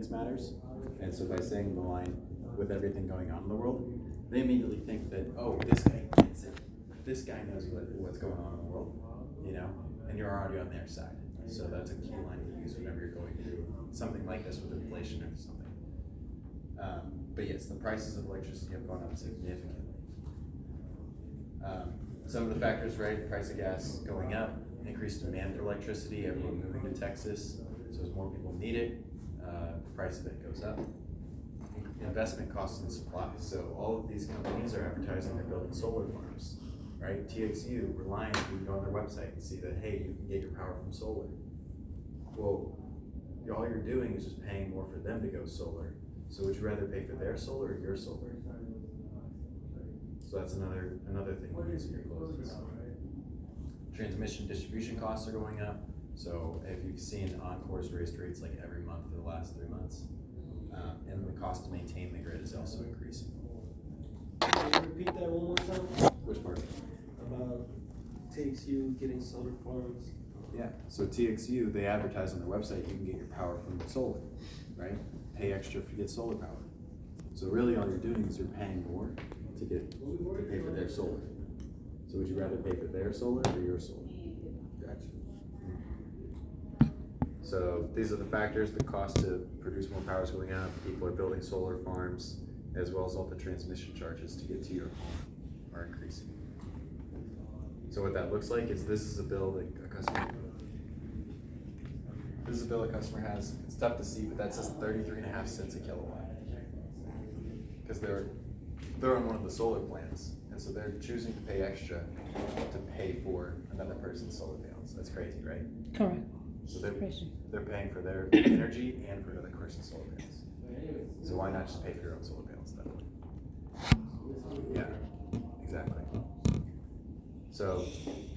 convenience matters. And so by saying the line, with everything going on in the world, they immediately think that, oh, this guy gets it. This guy knows what's going on in the world, you know, and you're already on their side. So that's a key line to use whenever you're going through something like this with inflation or something. But yes, the prices of electricity have gone up significantly. Some of the factors, right? Price of gas going up, increased demand for electricity, everyone moving to Texas, so as more people need it, the price of it goes up. Investment costs and supply. So all of these companies are advertising they're building solar farms, right? TXU, Reliant, you can go on their website and see that, hey, you can get your power from solar. Well, all you're doing is just paying more for them to go solar. So would you rather pay for their solar or your solar? So that's another thing to use in your closings. Transmission distribution costs are going up. So if you've seen Encore's raised rates like every month for the last 3 months, and the cost to maintain the grid is also increasing. Can you repeat that one more time? Which part? About TXU getting solar farms. Yeah, so TXU, they advertise on their website you can get your power from solar, right? Pay extra to get solar power. So really all you're doing is you're paying more to pay for their solar. So would you rather pay for their solar or your solar? Gotcha. So these are the factors. The cost to produce more power is going up. People are building solar farms, as well as all the transmission charges to get to your home are increasing. So what that looks like is this is a bill that a customer. This is a bill a customer has. It's tough to see, but that says 33.5 cents a kilowatt because they're on one of the solar plans, and so they're choosing to pay extra to pay for another person's solar panels. That's crazy, right? Correct. So they're paying for their energy and for another person's solar panels. So why not just pay for your own solar panels at that point? Yeah, exactly. So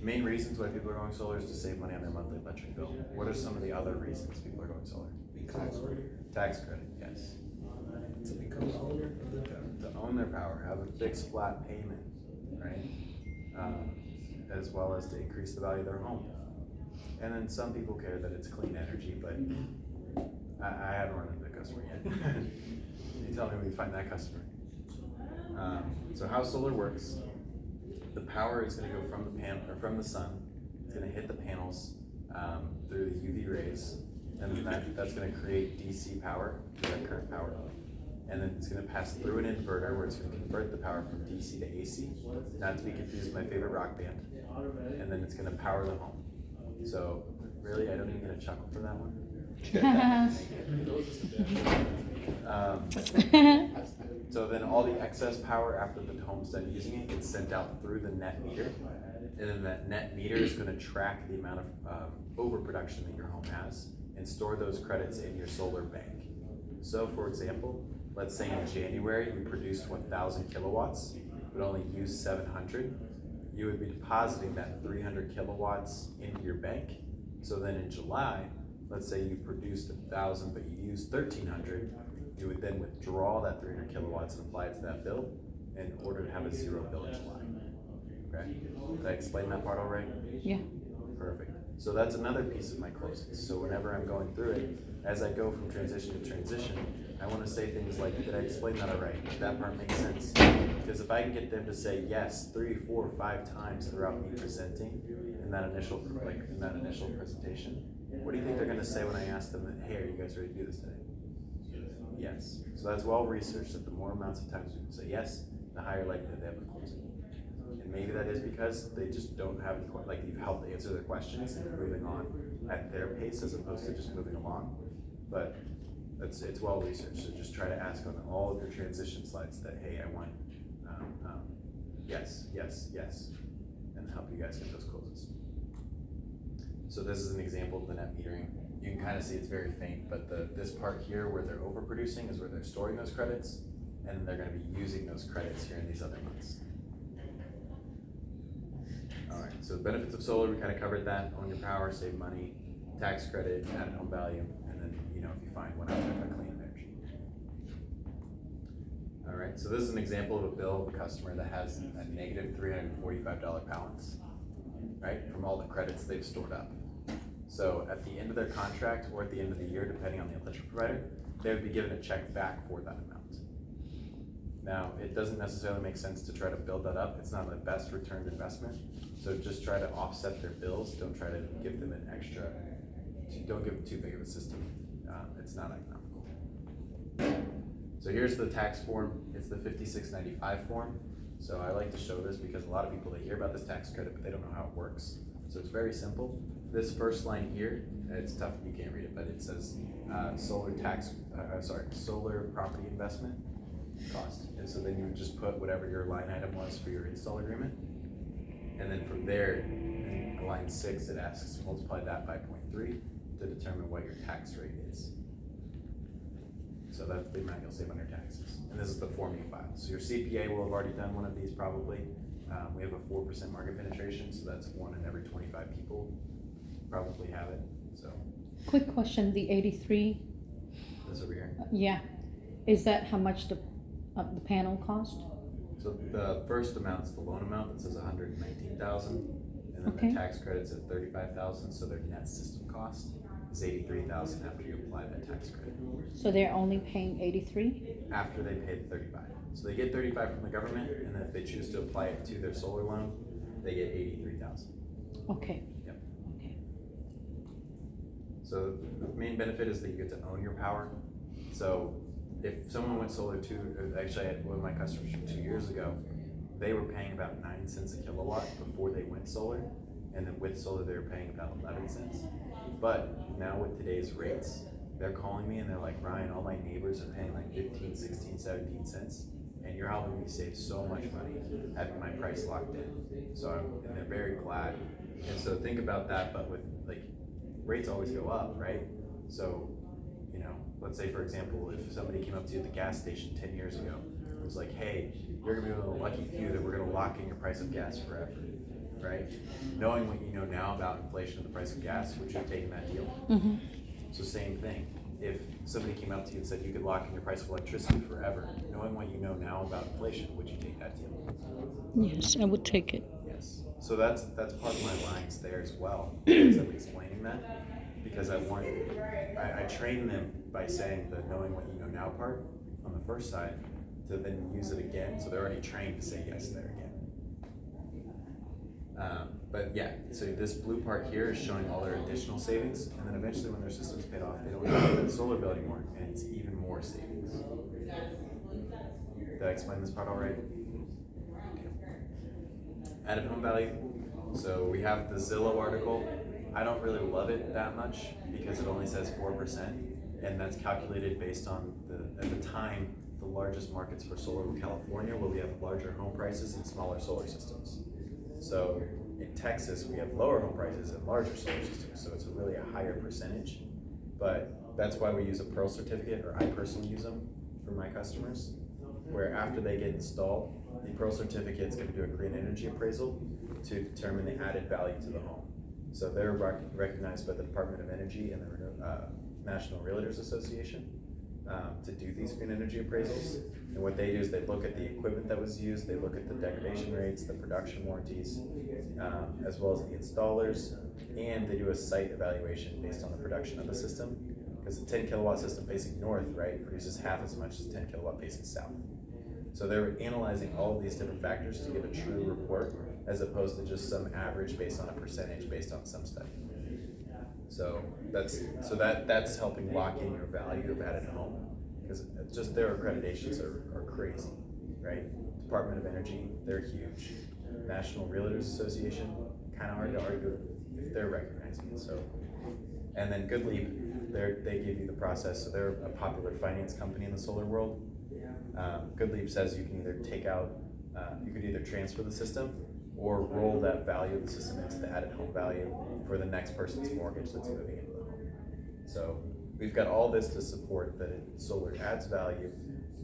main reasons why people are going solar is to save money on their monthly electric bill. What are some of the other reasons people are going solar? Tax credit, yes. To become the owner of the power. To own their power, have a fixed flat payment, right? As well as to increase the value of their home. And then some people care that it's clean energy, but I haven't run into a customer yet. You tell me when you find that customer. So how solar works, the power is going to go from the panel or from the sun. It's going to hit the panels through the UV rays, and then that's going to create DC power, direct current power. And then it's going to pass through an inverter where it's going to convert the power from DC to AC, not to be confused with my favorite rock band. And then it's going to power the home. So really, I don't even get a chuckle for that one. So then all the excess power after the home's done using it gets sent out through the net meter. And then that net meter is going to track the amount of overproduction that your home has and store those credits in your solar bank. So for example, let's say in January you produced 1,000 kilowatts, but only used 700. You would be depositing that 300 kilowatts into your bank. So then in July, let's say you produced 1,000, but you used 1,300, you would then withdraw that 300 kilowatts and apply it to that bill in order to have a zero bill in July. Okay, did I explain that part all right? Yeah. Perfect. So that's another piece of my closings. So whenever I'm going through it, as I go from transition to transition, I want to say things like, did I explain that all right? Did that part make sense? Because if I can get them to say yes 3, 4, 5 times throughout me presenting in that initial presentation, what do you think they're going to say when I ask them that, hey, are you guys ready to do this today? Yes. So that's well researched that the more amounts of times people say yes, the higher likelihood they have of closing. And maybe that is because they just don't have any, like you've helped answer their questions and they're moving on at their pace as opposed to just moving along. But it's well researched, so just try to ask on all of your transition slides that, hey, I want yes, yes, yes, and help you guys get those closes. So this is an example of the net metering. You can kind of see it's very faint, but this part here where they're overproducing is where they're storing those credits, and they're going to be using those credits here in these other months. All right, so the benefits of solar, we kind of covered that. Own your power, save money, tax credit, added home value, and then, you know, if you find one out there, clean energy. All right, so this is an example of a bill of a customer that has a negative $345 balance, right, from all the credits they've stored up. So at the end of their contract or at the end of the year, depending on the electric provider, they would be given a check back for that amount. Now, it doesn't necessarily make sense to try to build that up. It's not the best returned investment. So just try to offset their bills. Don't try to give them an extra, don't give them too big of a system. It's not economical. So here's the tax form. It's the 5695 form. So I like to show this because a lot of people, they hear about this tax credit, but they don't know how it works. So it's very simple. This first line here, it's tough, you can't read it, but it says solar property investment cost. And so then you would just put whatever your line item was for your install agreement. And then from there, in line 6, it asks multiply that by 0.3 to determine what your tax rate is. So that's the amount you'll save on your taxes. And this is the form you file. So your CPA will have already done one of these probably. We have a 4% market penetration, so that's 1 in every 25 people probably have it. So Quick question, the 83, this over here. yeah, is that how much the panel cost? So the first amount's the loan amount that says 119,000, and then Okay. the tax credit's at 35,000. So their net system cost is 83,000 after you apply that tax credit. So they're only paying 83? After they pay the 35. So they get 35 from the government, and then if they choose to apply it to their solar loan, they get 83,000. Okay. Yep. Okay. So the main benefit is that you get to own your power. So if someone went solar actually I had one of my customers from 2 years ago, they were paying about 9 cents a kilowatt before they went solar, and then with solar they were paying about 11 cents. But now with today's rates, they're calling me and they're like, Ryan, all my neighbors are paying like 15, 16, 17 cents, and you're helping me save so much money having my price locked in. So and they're very glad. And so think about that, but with like rates always go up, right? So, you know, let's say for example, if somebody came up to you at the gas station 10 years ago, it was like, hey, you're gonna be one of the lucky few that we're gonna lock in your price of gas forever, right? Knowing what you know now about inflation and the price of gas, would you have taken that deal? Mm-hmm. So same thing. If somebody came up to you and said you could lock in your price of electricity forever, knowing what you know now about inflation, would you take that deal? Yes, I would take it. Yes. So that's part of my lines there as well, as I'm explaining that, because I train them by saying the knowing what you know now part on the first side to then use it again, so they're already trained to say yes there again. But yeah, so this blue part here is showing all their additional savings, and then eventually when their system's paid off, they don't have to pay the solar bill anymore, and it's even more savings. Did I explain this part all right? Added home value. So we have the Zillow article. I don't really love it that much because it only says 4%, and that's calculated based on at the time, the largest markets for solar were California, where we have larger home prices and smaller solar systems. So in Texas, we have lower home prices and larger solar systems, so it's really a higher percentage. But that's why we use a Pearl certificate, or I personally use them for my customers, where after they get installed, the Pearl certificate is going to do a green energy appraisal to determine the added value to the home. So they're recognized by the Department of Energy and the National Realtors Association to do these green energy appraisals. And what they do is they look at the equipment that was used, they look at the degradation rates, the production warranties, as well as the installers, and they do a site evaluation based on the production of the system. Because the 10 kilowatt system facing north, right, produces half as much as 10 kilowatt facing south. So they're analyzing all of these different factors to give a true report, as opposed to just some average based on a percentage based on some study. So that's helping lock in your value of added home, because just their accreditations are crazy, right? Department of Energy, they're huge. National Realtors Association, kind of hard to argue if they're recognizing it. So, and then GoodLeap, they give you the process. So they're a popular finance company in the solar world. GoodLeap says you can either take out, you could either transfer the system or roll that value of the system into the added home value for the next person's mortgage that's moving into the home. So we've got all this to support that solar adds value.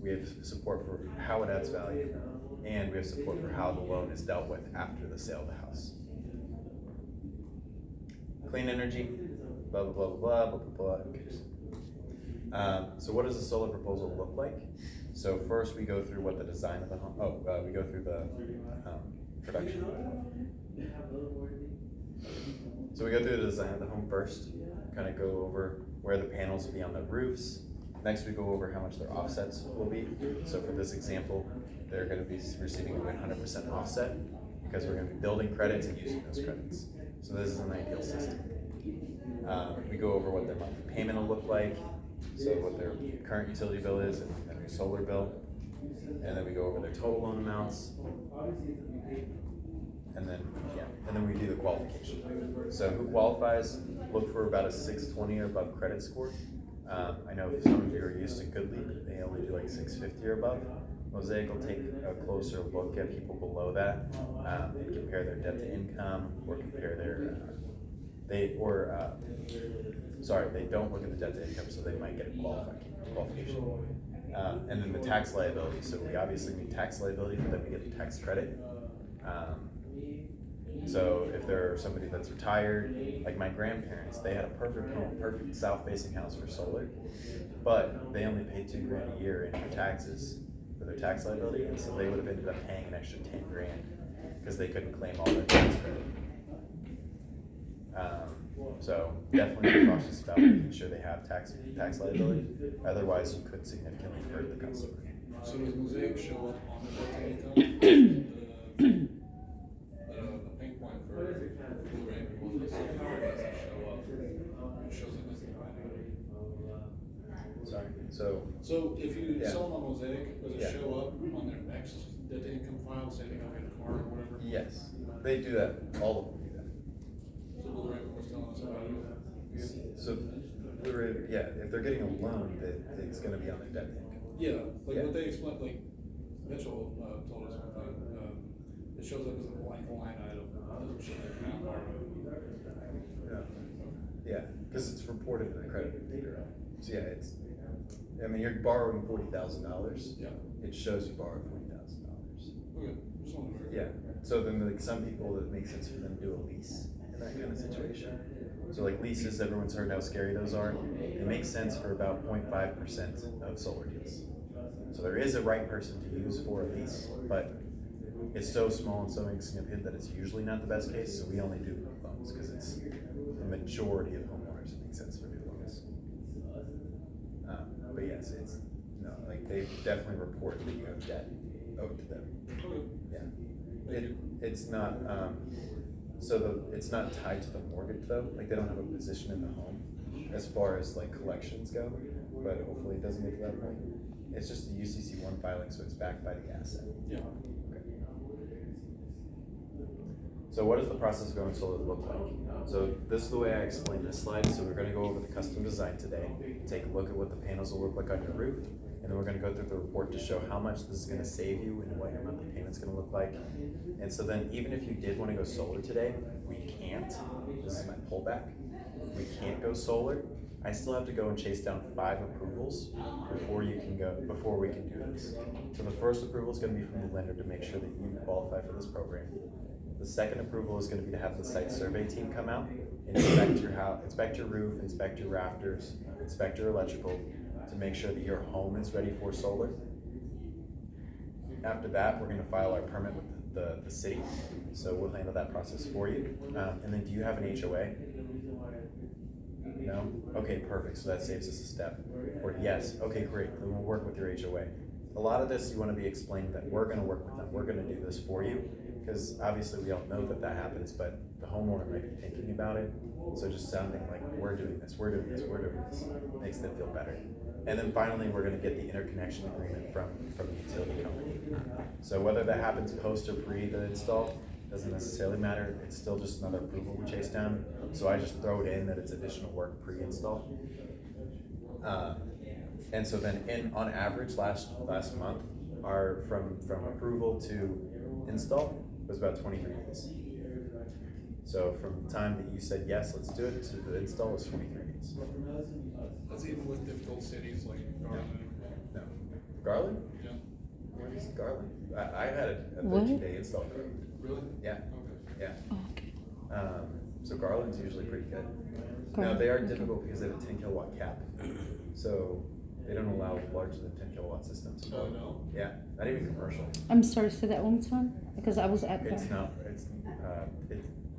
We have support for how it adds value, and we have support for how the loan is dealt with after the sale of the house. Clean energy, blah, blah, blah, blah, blah, blah, blah, who cares? So what does a solar proposal look like? So first we go through what the design of the home, we go through the production. So we go through the design of the home first, kind of go over where the panels will be on the roofs, Next, we go over how much their offsets will be. So for this example, they're gonna be receiving a 100% offset because we're gonna be building credits and using those credits. So this is an ideal system. We go over what their monthly payment will look like, so what their current utility bill is and their solar bill. And then we go over their total loan amounts. And then we do the qualification. So who qualifies, look for about a 620 or above credit score. I know some of you are used to Good Lead, they only do like 650 or above. Mosaic will take a closer look at people below that and compare their debt to income or compare their, they don't look at the debt to income, so they might get a qualification. And then the tax liability, so we obviously need tax liability for them to get the tax credit. So if they're somebody that's retired, like my grandparents, they had a perfect home, perfect south-facing house for solar, but they only paid $2,000 a year in for taxes for their tax liability, and so they would have ended up paying an extra $10,000 because they couldn't claim all their tax credit. So definitely be cautious about making sure they have tax liability. Otherwise, you could significantly hurt the customer. So does Mosaic show up on the debt to income? The pain point for Blu-ray was the solar doesn't show up. It shows up as a Sorry. So if you Yeah. sell them on Mosaic, does it Yeah. show up on their next debt to income file, say they go get a car or whatever? Yes, they do that. All of them do that. So Blu-ray was telling us about it. So, if they're getting a loan, that it's going to be on their debt to income. Yeah, like Yeah. what they explained, like Mitchell told us one time, it shows up as a blank line item. It doesn't show the amount borrowed. Yeah, because it's reported in the credit bureau. So you're borrowing $40,000. Yeah. It shows you borrowed $40,000. Okay, just wanted to verify. Yeah. So then, like some people, it makes sense for them to do a lease in that kind of situation. So like leases, everyone's heard how scary those are. It makes sense for about 0.5% of solar deals. So there is a right person to use for a lease, but it's so small and so insignificant that it's usually not the best case. So we only do loans because it's the majority of homeowners. It makes sense for new loans. But yes, they definitely report that you have debt owed to them. Okay. Yeah. It's not. It's not tied to the mortgage though. Like they don't have a position in the home as far as like collections go. But hopefully it doesn't get to that point. It's just the UCC1 filing, so it's backed by the asset. Yeah. So what does the process of going solar look like? So this is the way I explain this slide. So we're going to go over the custom design today, take a look at what the panels will look like on your roof, and then we're going to go through the report to show how much this is going to save you and what your monthly payment's going to look like. And so then even if you did want to go solar today, we can't. This is my pullback. We can't go solar. I still have to go and chase down 5 approvals before we can do this. So the first approval is going to be from the lender to make sure that you qualify for this program. The second approval is going to be to have the site survey team come out, inspect your house, inspect your roof, inspect your rafters, inspect your electrical to make sure that your home is ready for solar. After that, we're going to file our permit with the city, so we'll handle that process for you. And then do you have an HOA? No? Okay, perfect, so that saves us a step. Or yes, okay, great, then we'll work with your HOA. A lot of this you want to be explained that we're going to work with them, we're going to do this for you, because obviously we don't know that happens, but the homeowner might be thinking about it, so just sounding like we're doing this makes them feel better. And then finally, we're going to get the interconnection agreement from the utility company. So whether that happens post or pre the install, doesn't necessarily matter. It's still just another approval we chase down. So I just throw it in that it's additional work pre-install. And so then on average last month, from approval to install was about 23 days. So from the time that you said yes, let's do it, to the install was 23 days. That's even with difficult cities like Garland. No. Garland? Yeah. Where's Garland? I had a What? 13-day install Garland. Really? Yeah. Okay. Yeah. Oh, okay. So Garland's usually pretty good. No, Garland, they are okay. difficult because they have a 10 kilowatt cap. So they don't allow larger than 10 kilowatt systems. Oh, no? Yeah, not even commercial. I'm sorry, say that one more time, because I was at It's there. not,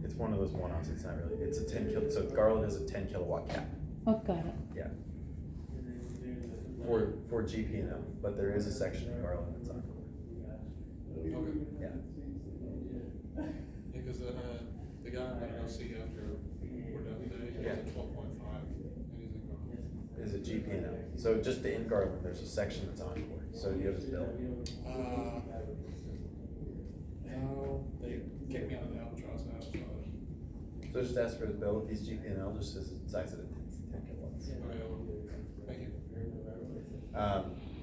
it's one of those one-offs, it's not really, it's a 10 so Garland is a 10 kilowatt cap. Oh, got it. Yeah. for GP&L, but there is a section in Garland that's on. Okay. Yeah. Yeah, cause the guy I'm gonna go see after we're done today, he's Yeah. at 12.5, and he's in Garland. Is a GP&L. So just in Garland, there's a section that's Encore. So do you have his bill? No, they kicked me out of the Albatross now, so. So just ask for his bill. If he's GP&L, just says it's size of 10 kilowatts. Okay, thank you.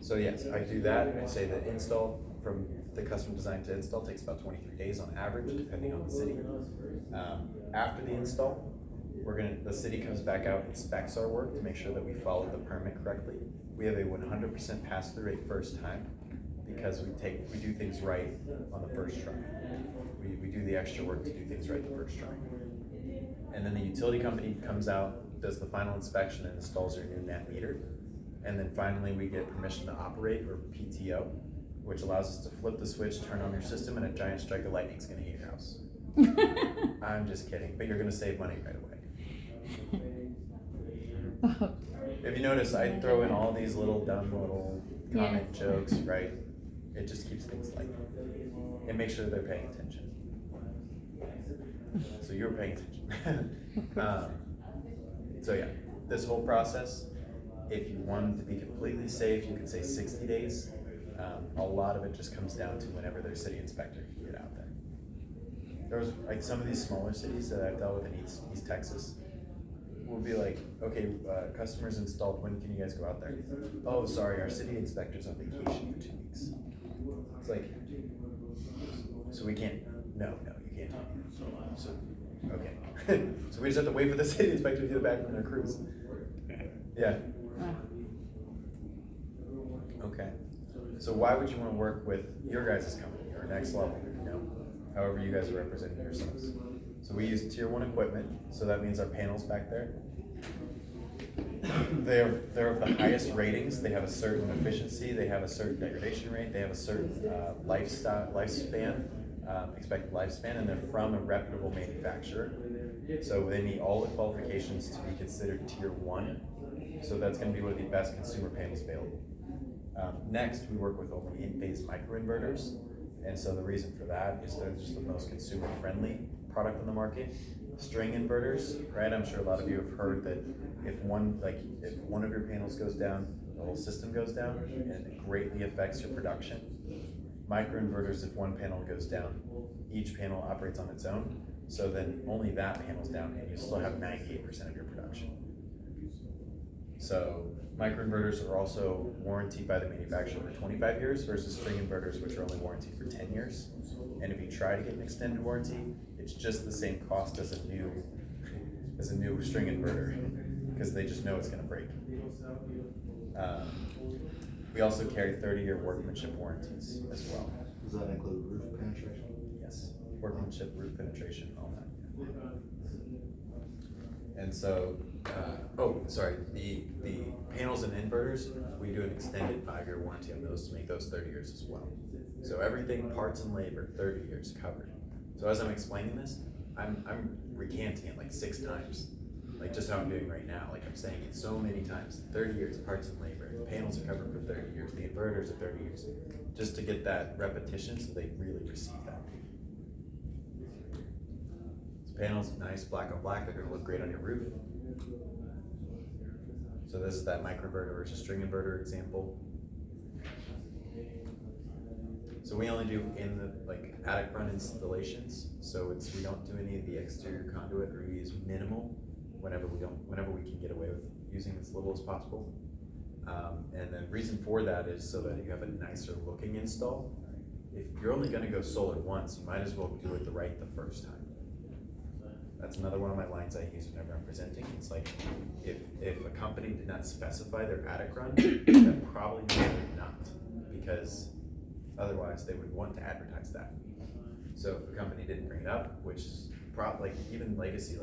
So yes, I do that. I say the install from the custom design to install takes about 23 days on average, depending on the city. After the install, the city comes back out, inspects our work to make sure that we follow the permit correctly. We have a 100% pass-through rate first time because we do things right on the first try. We do the extra work to do things right the first try. And then the utility company comes out, does the final inspection and installs your new net meter. And then finally we get permission to operate, or PTO, which allows us to flip the switch, turn on your system, and a giant strike of lightning is gonna hit your house. I'm just kidding, but you're gonna save money right away. If you notice, I throw in all these little dumb little comment jokes, right? It just keeps things light. It makes sure they're paying attention. So you're paying attention. So yeah, this whole process, if you want it to be completely safe, you can say 60 days. A lot of it just comes down to whenever their city inspector can get out there. There was like some of these smaller cities that I've dealt with in East Texas will be like, okay, customers installed, when can you guys go out there? Oh, sorry, our city inspector's on vacation for 2 weeks. It's like, so we can't, no, you can't. So, okay. So we just have to wait for the city inspector to get back from their cruise. Yeah. Okay. So why would you want to work with your guys' company or Next Level, however you guys are representing yourselves? So we use tier 1 equipment, so that means our panels back there. They're of the highest ratings. They have a certain efficiency, they have a certain degradation rate, they have a certain lifespan, expected lifespan, and they're from a reputable manufacturer. So they meet all the qualifications to be considered tier 1. So that's going to be one of the best consumer panels available. Next, we work with only in-phase microinverters. And so the reason for that is they're just the most consumer-friendly product on the market. String inverters, right? I'm sure a lot of you have heard that if one of your panels goes down, the whole system goes down, and it greatly affects your production. Microinverters, if one panel goes down, each panel operates on its own. So then only that panel's down, and you still have 98% of your production. So microinverters are also warranted by the manufacturer for 25 years versus string inverters, which are only warranted for 10 years. And if you try to get an extended warranty, it's just the same cost as a new string inverter, because they just know it's going to break. We also carry 30-year workmanship warranties as well. Does that include roof penetration? Yes, workmanship, roof penetration, all that. And so, the panels and inverters, we do an extended 5-year warranty on those to make those 30 years as well. So everything, parts and labor, 30 years covered. So as I'm explaining this, I'm recanting it like 6 times, like just how I'm doing right now. Like I'm saying it so many times. 30 years, parts and labor. The panels are covered for 30 years. The inverters are 30 years. Just to get that repetition so they really receive that. This panel's nice, black on black. They're gonna look great on your roof. So this is that microinverter versus string inverter example. So we only do in the attic run installations. So we don't do any of the exterior conduit, or we use minimal whenever we can get away with using as little as possible. And the reason for that is so that you have a nicer looking install. If you're only gonna go solar once, you might as well do it right the first time. That's another one of my lines I use whenever I'm presenting. It's like, if a company did not specify their attic run, that probably means they're not, because otherwise they would want to advertise that. So if a company didn't bring it up, which is even Legacy,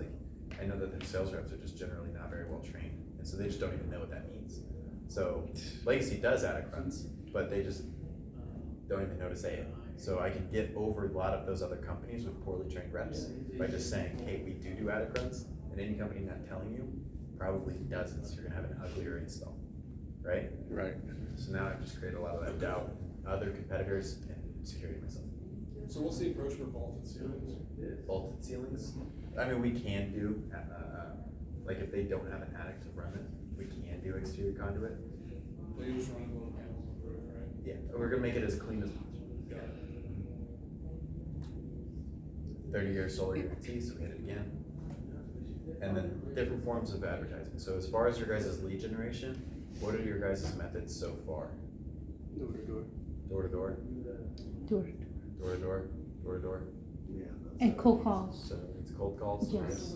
I know that their sales reps are just generally not very well trained, and so they just don't even know what that means. So Legacy does attic runs, but they just don't even know to say it. So I can get over a lot of those other companies with poorly trained reps by just saying, hey, we do attic runs, and any company not telling you probably doesn't, so you're gonna have an uglier install. right? Right. So now I've just created a lot of that doubt, other competitors, and security myself. So what's the approach for vaulted ceilings? Vaulted ceilings, I mean, we can do, like if they don't have an attic to run it, we can do exterior conduit. They just run little panels on the roof, right? Yeah, we're gonna make it as clean as possible. 30-year solar guarantee, so we hit it again. And then different forms of advertising. So as far as your guys' lead generation, what are your guys' methods so far? Door to door. Door to door, Door. door to door, door to door. Yeah. And cold calls. So it's cold calls. Yes.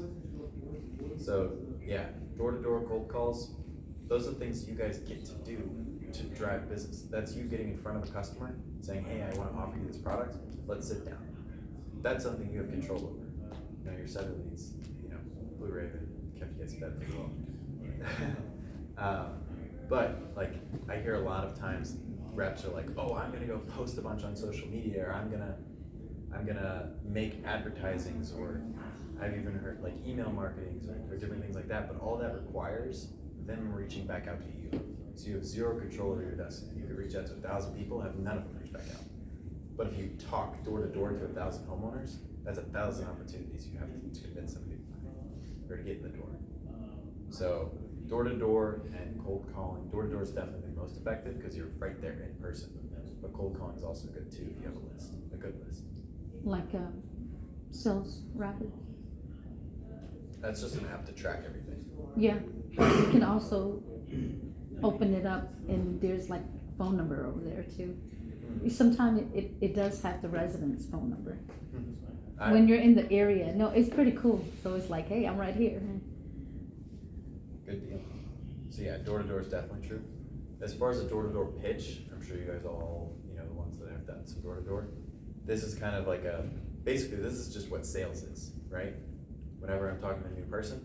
So yeah, door to door, cold calls. Those are things you guys get to do to drive business. That's you getting in front of a customer, saying, "Hey, I want to offer you this product. Let's sit down." That's something you have control over. You know, your setter leads, you know, Blue Raven kept you guys fed pretty well. But like, I hear a lot of times reps are like, "Oh, I'm gonna go post a bunch on social media, or I'm gonna make advertisings," or I've even heard like email marketings or different things like that. But all that requires them reaching back out to you. So you have zero control over your destiny. You could reach out to 1,000 people, have none of them reach back out. But if you talk door to door to 1,000 homeowners, that's 1,000 opportunities you have to convince somebody or to get in the door. So door to door and cold calling. Door to door is definitely the most effective because you're right there in person. But cold calling is also good too if you have a list, a good list. Like Sales Rapid. That's just an app to track everything. Yeah. But you can also open it up and there's like phone number over there too. Sometimes it does have the resident's phone number. When you're in the area. No, it's pretty cool. So it's like, hey, I'm right here. Good deal. So yeah, door to door is definitely true. As far as a door to door pitch, I'm sure you guys all, you know, the ones that have done some door to door. This is kind of like basically this is just what sales is, right? Whenever I'm talking to a new person,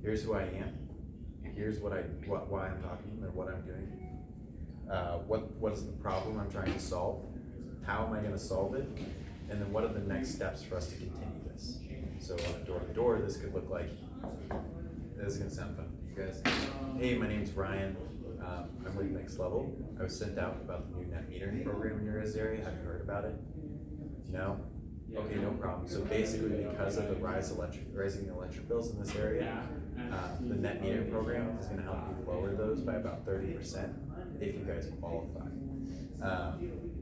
here's who I am. Here's why I'm talking or what I'm doing. What is the problem I'm trying to solve? How am I going to solve it? And then what are the next steps for us to continue this? So on a door to door, this could look like, this is going to sound fun to you guys. Hey, my name's Ryan. I'm with Next Level. I was sent out about the new net metering program in your guys' area. Have you heard about it? No? Okay, no problem. So basically, because of the rising electric bills in this area, the net metering program is going to help you lower those by about 30% if you guys qualify.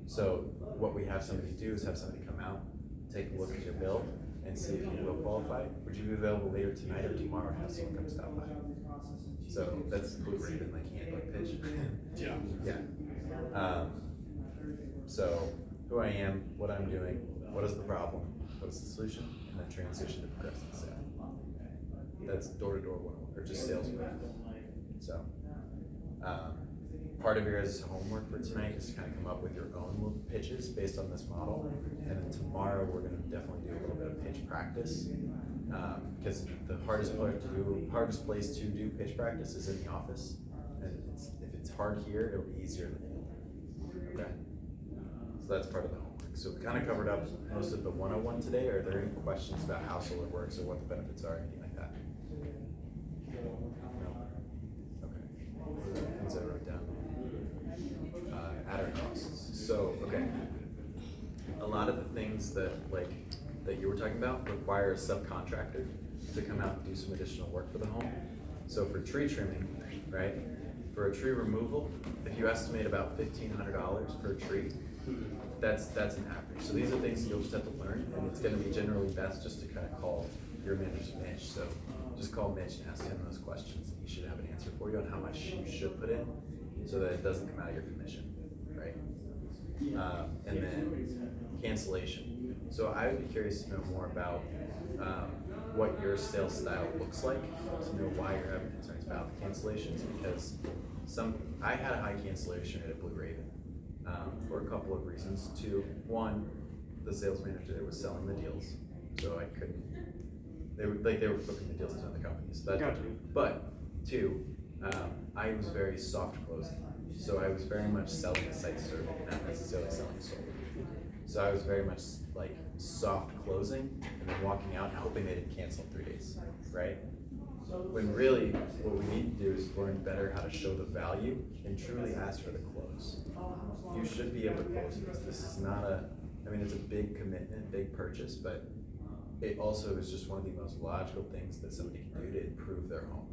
So what we have somebody do is have somebody come out, take a look at your bill, and see if you will qualify. Would you be available later tonight or tomorrow to have someone come stop by? So that's Blue Raven, like handbook pitch. Yeah. Yeah. So who I am, what I'm doing, what is the problem, what is the solution, and then transition to progressive sale. That's door to door 101, or just sales. So part of your guys' homework for tonight is to kind of come up with your own little pitches based on this model, and then tomorrow we're going to definitely do a little bit of pitch practice, because the hardest place to do pitch practice is in the office, and if it's hard here, it'll be easier in the field. Okay, so that's part of the homework. So we kind of covered up most of the 101 today. Are there any questions about how solar works or what the benefits are, anything like that? No? Okay. Things I wrote down. Adder costs. So, okay. A lot of the things that you were talking about require a subcontractor to come out and do some additional work for the home. So for tree trimming, right? For a tree removal, if you estimate about $1,500 per tree, that's an average. So these are things you'll just have to learn, and it's going to be generally best just to kind of call your manager Mitch. So just call Mitch and ask him those questions, and he should have an answer for you on how much you should put in, so that it doesn't come out of your commission, right? And then cancellation. So I would be curious to know more about what your sales style looks like, to know why you're having concerns about the cancellations, because I had a high cancellation rate at Blue Raven for a couple of reasons. Two, one, the sales manager there was selling the deals, so I couldn't. They were flipping the deals to other companies. So that, but two, I was very soft closing, so I was very much selling a site survey, not necessarily selling solar. So I was very much like soft closing and then walking out and hoping they didn't cancel in 3 days, right? When really, what we need to do is learn better how to show the value and truly ask for the close. You should be able to close this. This is not it's a big commitment, big purchase, but it also is just one of the most logical things that somebody can do to improve their home.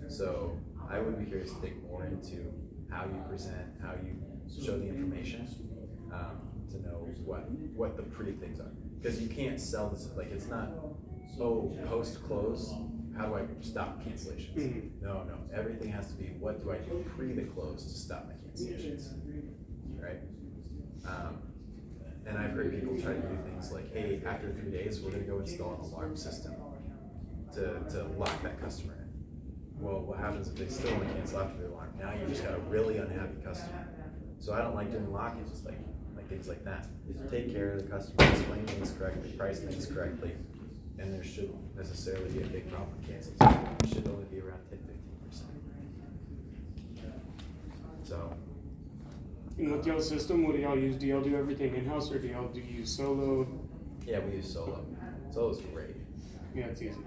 So I would be curious to dig more into how you present, how you show the information, to know what the pretty things are. Because you can't sell this, like it's not, post-close, how do I stop cancellations? Mm-hmm. No, everything has to be, what do I do pre the close to stop my cancellations, right? And I've heard people try to do things like, hey, after 3 days, we're gonna go install an alarm system to lock that customer in. Well, what happens if they still want to cancel after the alarm? Now you just got a really unhappy customer. So I don't like doing lock-ins, like things like that. Take care of the customer, explain things correctly, price things correctly, and there shouldn't necessarily be a big problem with cancels. It should only be around 10-15%. So. And with y'all's system, what do y'all use? Do y'all do everything in-house, or do y'all use Solo? Yeah, we use Solo. Solo's great. Yeah, it's easy.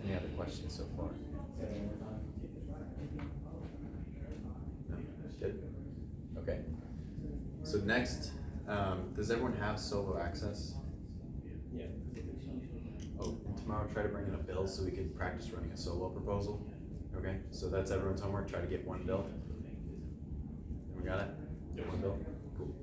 Any other questions so far? No? Good. Okay. So next, does everyone have Solo access? Yeah. Oh, and tomorrow try to bring in a bill so we can practice running a Solo proposal. Okay, so that's everyone's homework. Try to get one bill. We got it? Get one bill? Cool.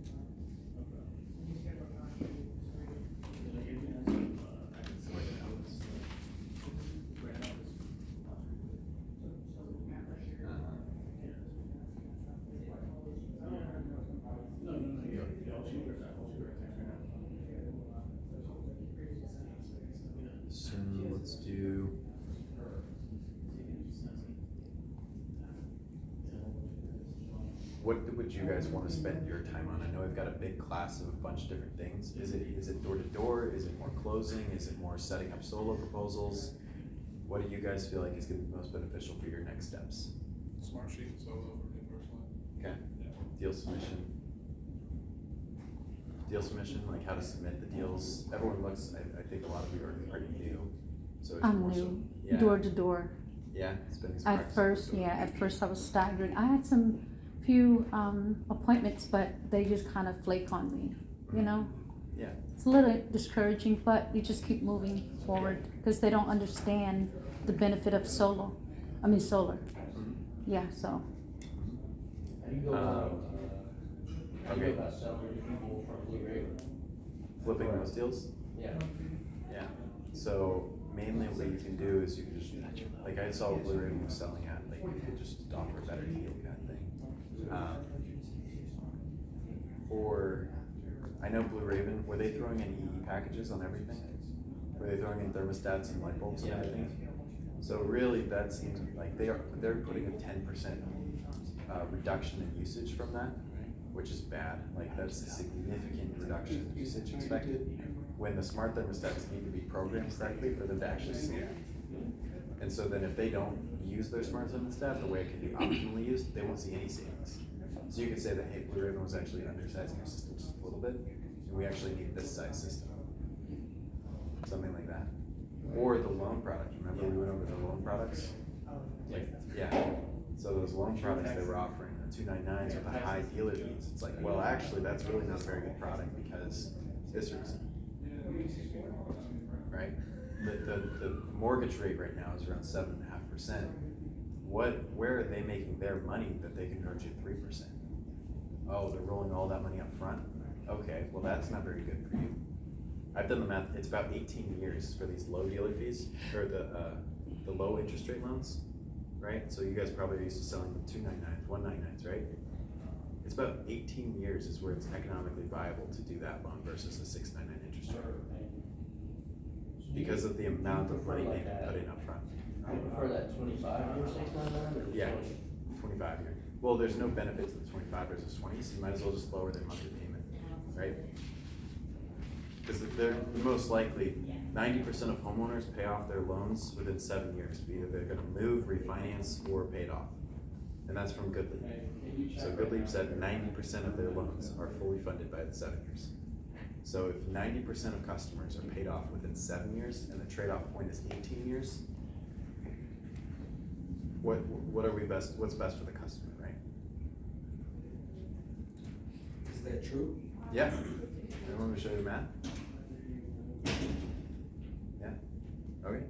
So let's do. What would you guys want to spend your time on? I know we've got a big class of a bunch of different things. Is it door to door? Is it more closing? Is it more setting up Solo proposals? What do you guys feel like is going to be most beneficial for your next steps? Smart sheet and Solo for me personally. Okay. Yeah. Deal submission. Deal submission, like how to submit the deals. Everyone looks. I think a lot of you are pretty new. So it's I'm more new, so, yeah. door to door. Yeah, it's been some At first I was staggering. I had few appointments, but they just kind of flake on me, you know? Yeah. It's a little discouraging, but you just keep moving forward because they don't understand the benefit of solar. Mm-hmm. Yeah, so. Okay. Flipping those deals? Yeah. Yeah. So mainly what you can do is you can just, like I saw what Blue Raven was selling at, like you could just offer a better deal kind of thing. Or I know Blue Raven, were they throwing in EE packages on everything? Were they throwing in thermostats and light bulbs and everything? So really that seems like they're putting a 10% reduction in usage from that, which is bad. Like that's a significant reduction in usage expected when the smart thermostats need to be programmed correctly for them to actually see it. And so then if they don't use their smart thermostat the way it can be optimally used, they won't see any savings. So you could say that, hey, Blue Raven was actually undersizing our system just a little bit, and we actually need this size system. Something like that. Or the loan product. Remember we went over the loan products? Like, yeah. So those loan products they were offering, the 299s with the high dealer fees. It's like, well, actually, that's really not a very good product because this reason. Right? The mortgage rate right now is around 7.5%. Where are they making their money that they can charge you 3%? Oh, they're rolling all that money up front? Okay, well that's not very good for you. I've done the math, it's about 18 years for these low dealer fees, or the low interest rate loans, right? So you guys probably are used to selling the 299s, 199s, right? It's about 18 years is where it's economically viable to do that loan versus a 699 interest rate. Because of the amount of money they put in up front. I prefer that 25-year 699 or Yeah, 25 year. Well, there's no benefit to the 25 versus 20, so you might as well just lower their monthly payment, right? Because they're most likely, 90% of homeowners pay off their loans within 7 years. Either they're gonna move, refinance, or pay it off. And that's from Goodleap. So Goodleap said 90% of their loans are fully funded by the 7 years. So if 90% of customers are paid off within 7 years and the trade-off point is 18 years, what are we best? What's best for the customer, right? Is that true? Yeah. You want me to show you the math? Yeah. Okay.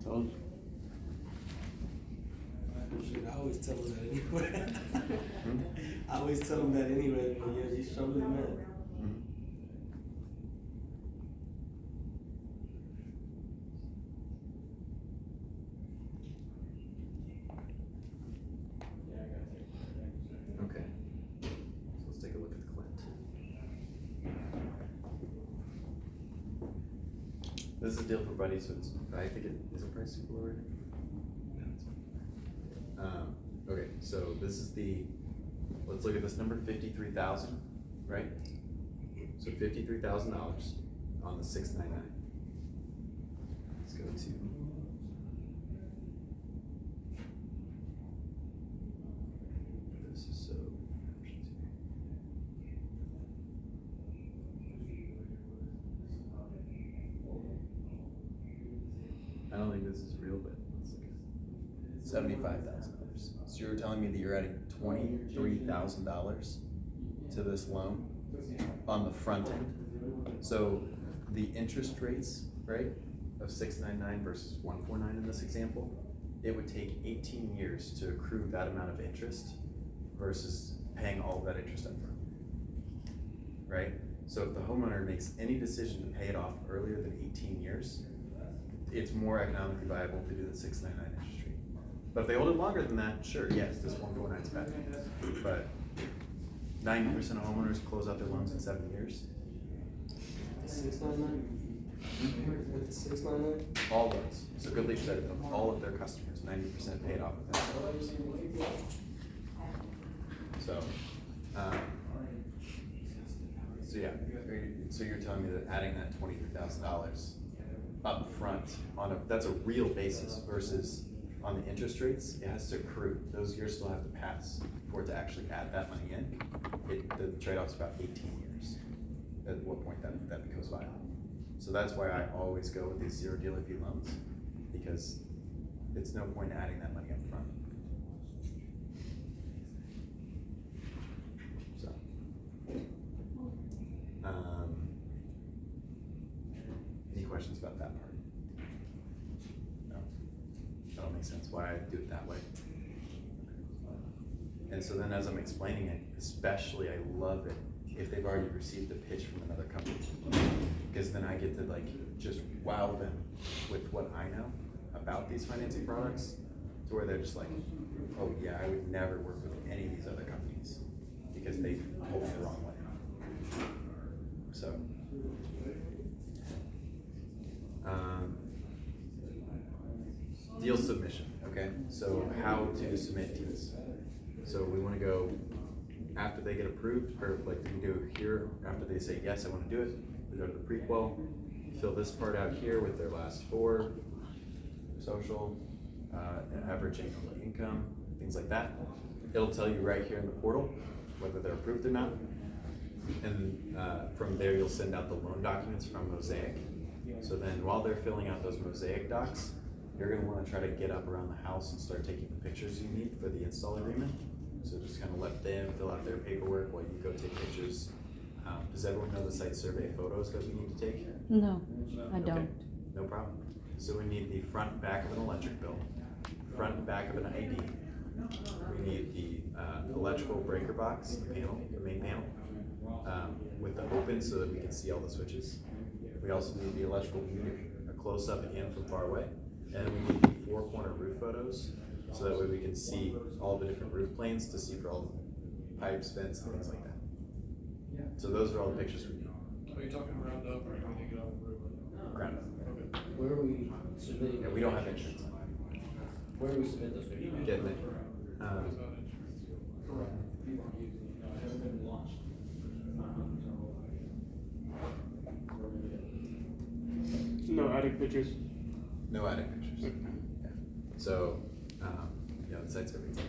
Told you. Shit, I always tell them that anyway. I always tell them that anyway, but yeah, you show me the man. Okay. So let's take a look at the Clint. This is a deal for buddies, so I think it is a price super lower. No, it's fine. Okay, so this is let's look at this number, 53,000, right? So $53,000 on the 699. Let's go to. This is so. I don't think this is real, but let's look at $75,000. So you're telling me that you're adding $23,000 to this loan on the front end? So the interest rates, right, of 699 versus 149 in this example, it would take 18 years to accrue that amount of interest versus paying all of that interest up front, right? So if the homeowner makes any decision to pay it off earlier than 18 years, it's more economically viable to do the 699 interest rate. But if they hold it longer than that, sure, yes, this 149 is better. But 90% of homeowners close out their loans in 7 years. 699? With the 699? All loans. So Good Leaf said it, of all of their customers, 90% paid off within 7 years. So, so yeah, so you're telling me that adding that $23,000 up front that's a real basis versus on the interest rates, it has to accrue. Those years still have to pass for it to actually add that money in. The trade-off's about 18 years. At what point that becomes viable. So that's why I always go with these zero dealer fee loans, because it's no point adding that money up front. So, any questions about that part? No, that'll make sense why I do it that way. And so then as I'm explaining it, especially I love it if they've already received a pitch from another company, because then I get to like just wow them with what I know about these financing products, to where they're just like, oh yeah, I would never work with any of these other companies because they told me the wrong way. So, deal submission, okay? So how to submit deals. So we want to go after they get approved, or like we do here, after they say, yes, I want to do it, we go to the prequel, fill this part out here with their last four, social, average annual income, things like that. It'll tell you right here in the portal whether they're approved or not. And from there, you'll send out the loan documents from Mosaic. So then while they're filling out those Mosaic docs, you're going to want to try to get up around the house and start taking the pictures you need for the install agreement. So just kind of let them fill out their paperwork while you go take pictures. Does everyone know the site survey photos that we need to take? No, I don't. Okay, no problem. So we need the front and back of an electric bill, front and back of an ID. We need the electrical breaker box, the panel, the main panel, with the open so that we can see all the switches. We also need the electrical meter, a close-up and from far away. And we need the four-corner roof photos, so that way we can see all the different roof planes to see for all the pipes, vents, and things like that. So those are all the pictures we need. Are you talking ground up or anything to get off the roof? Ground up. Okay. Where are we submitting? Yeah, we don't have insurance on it. Where do we submit those pictures? Getting it. No attic pictures. No attic pictures. Yeah. So, the site's everything.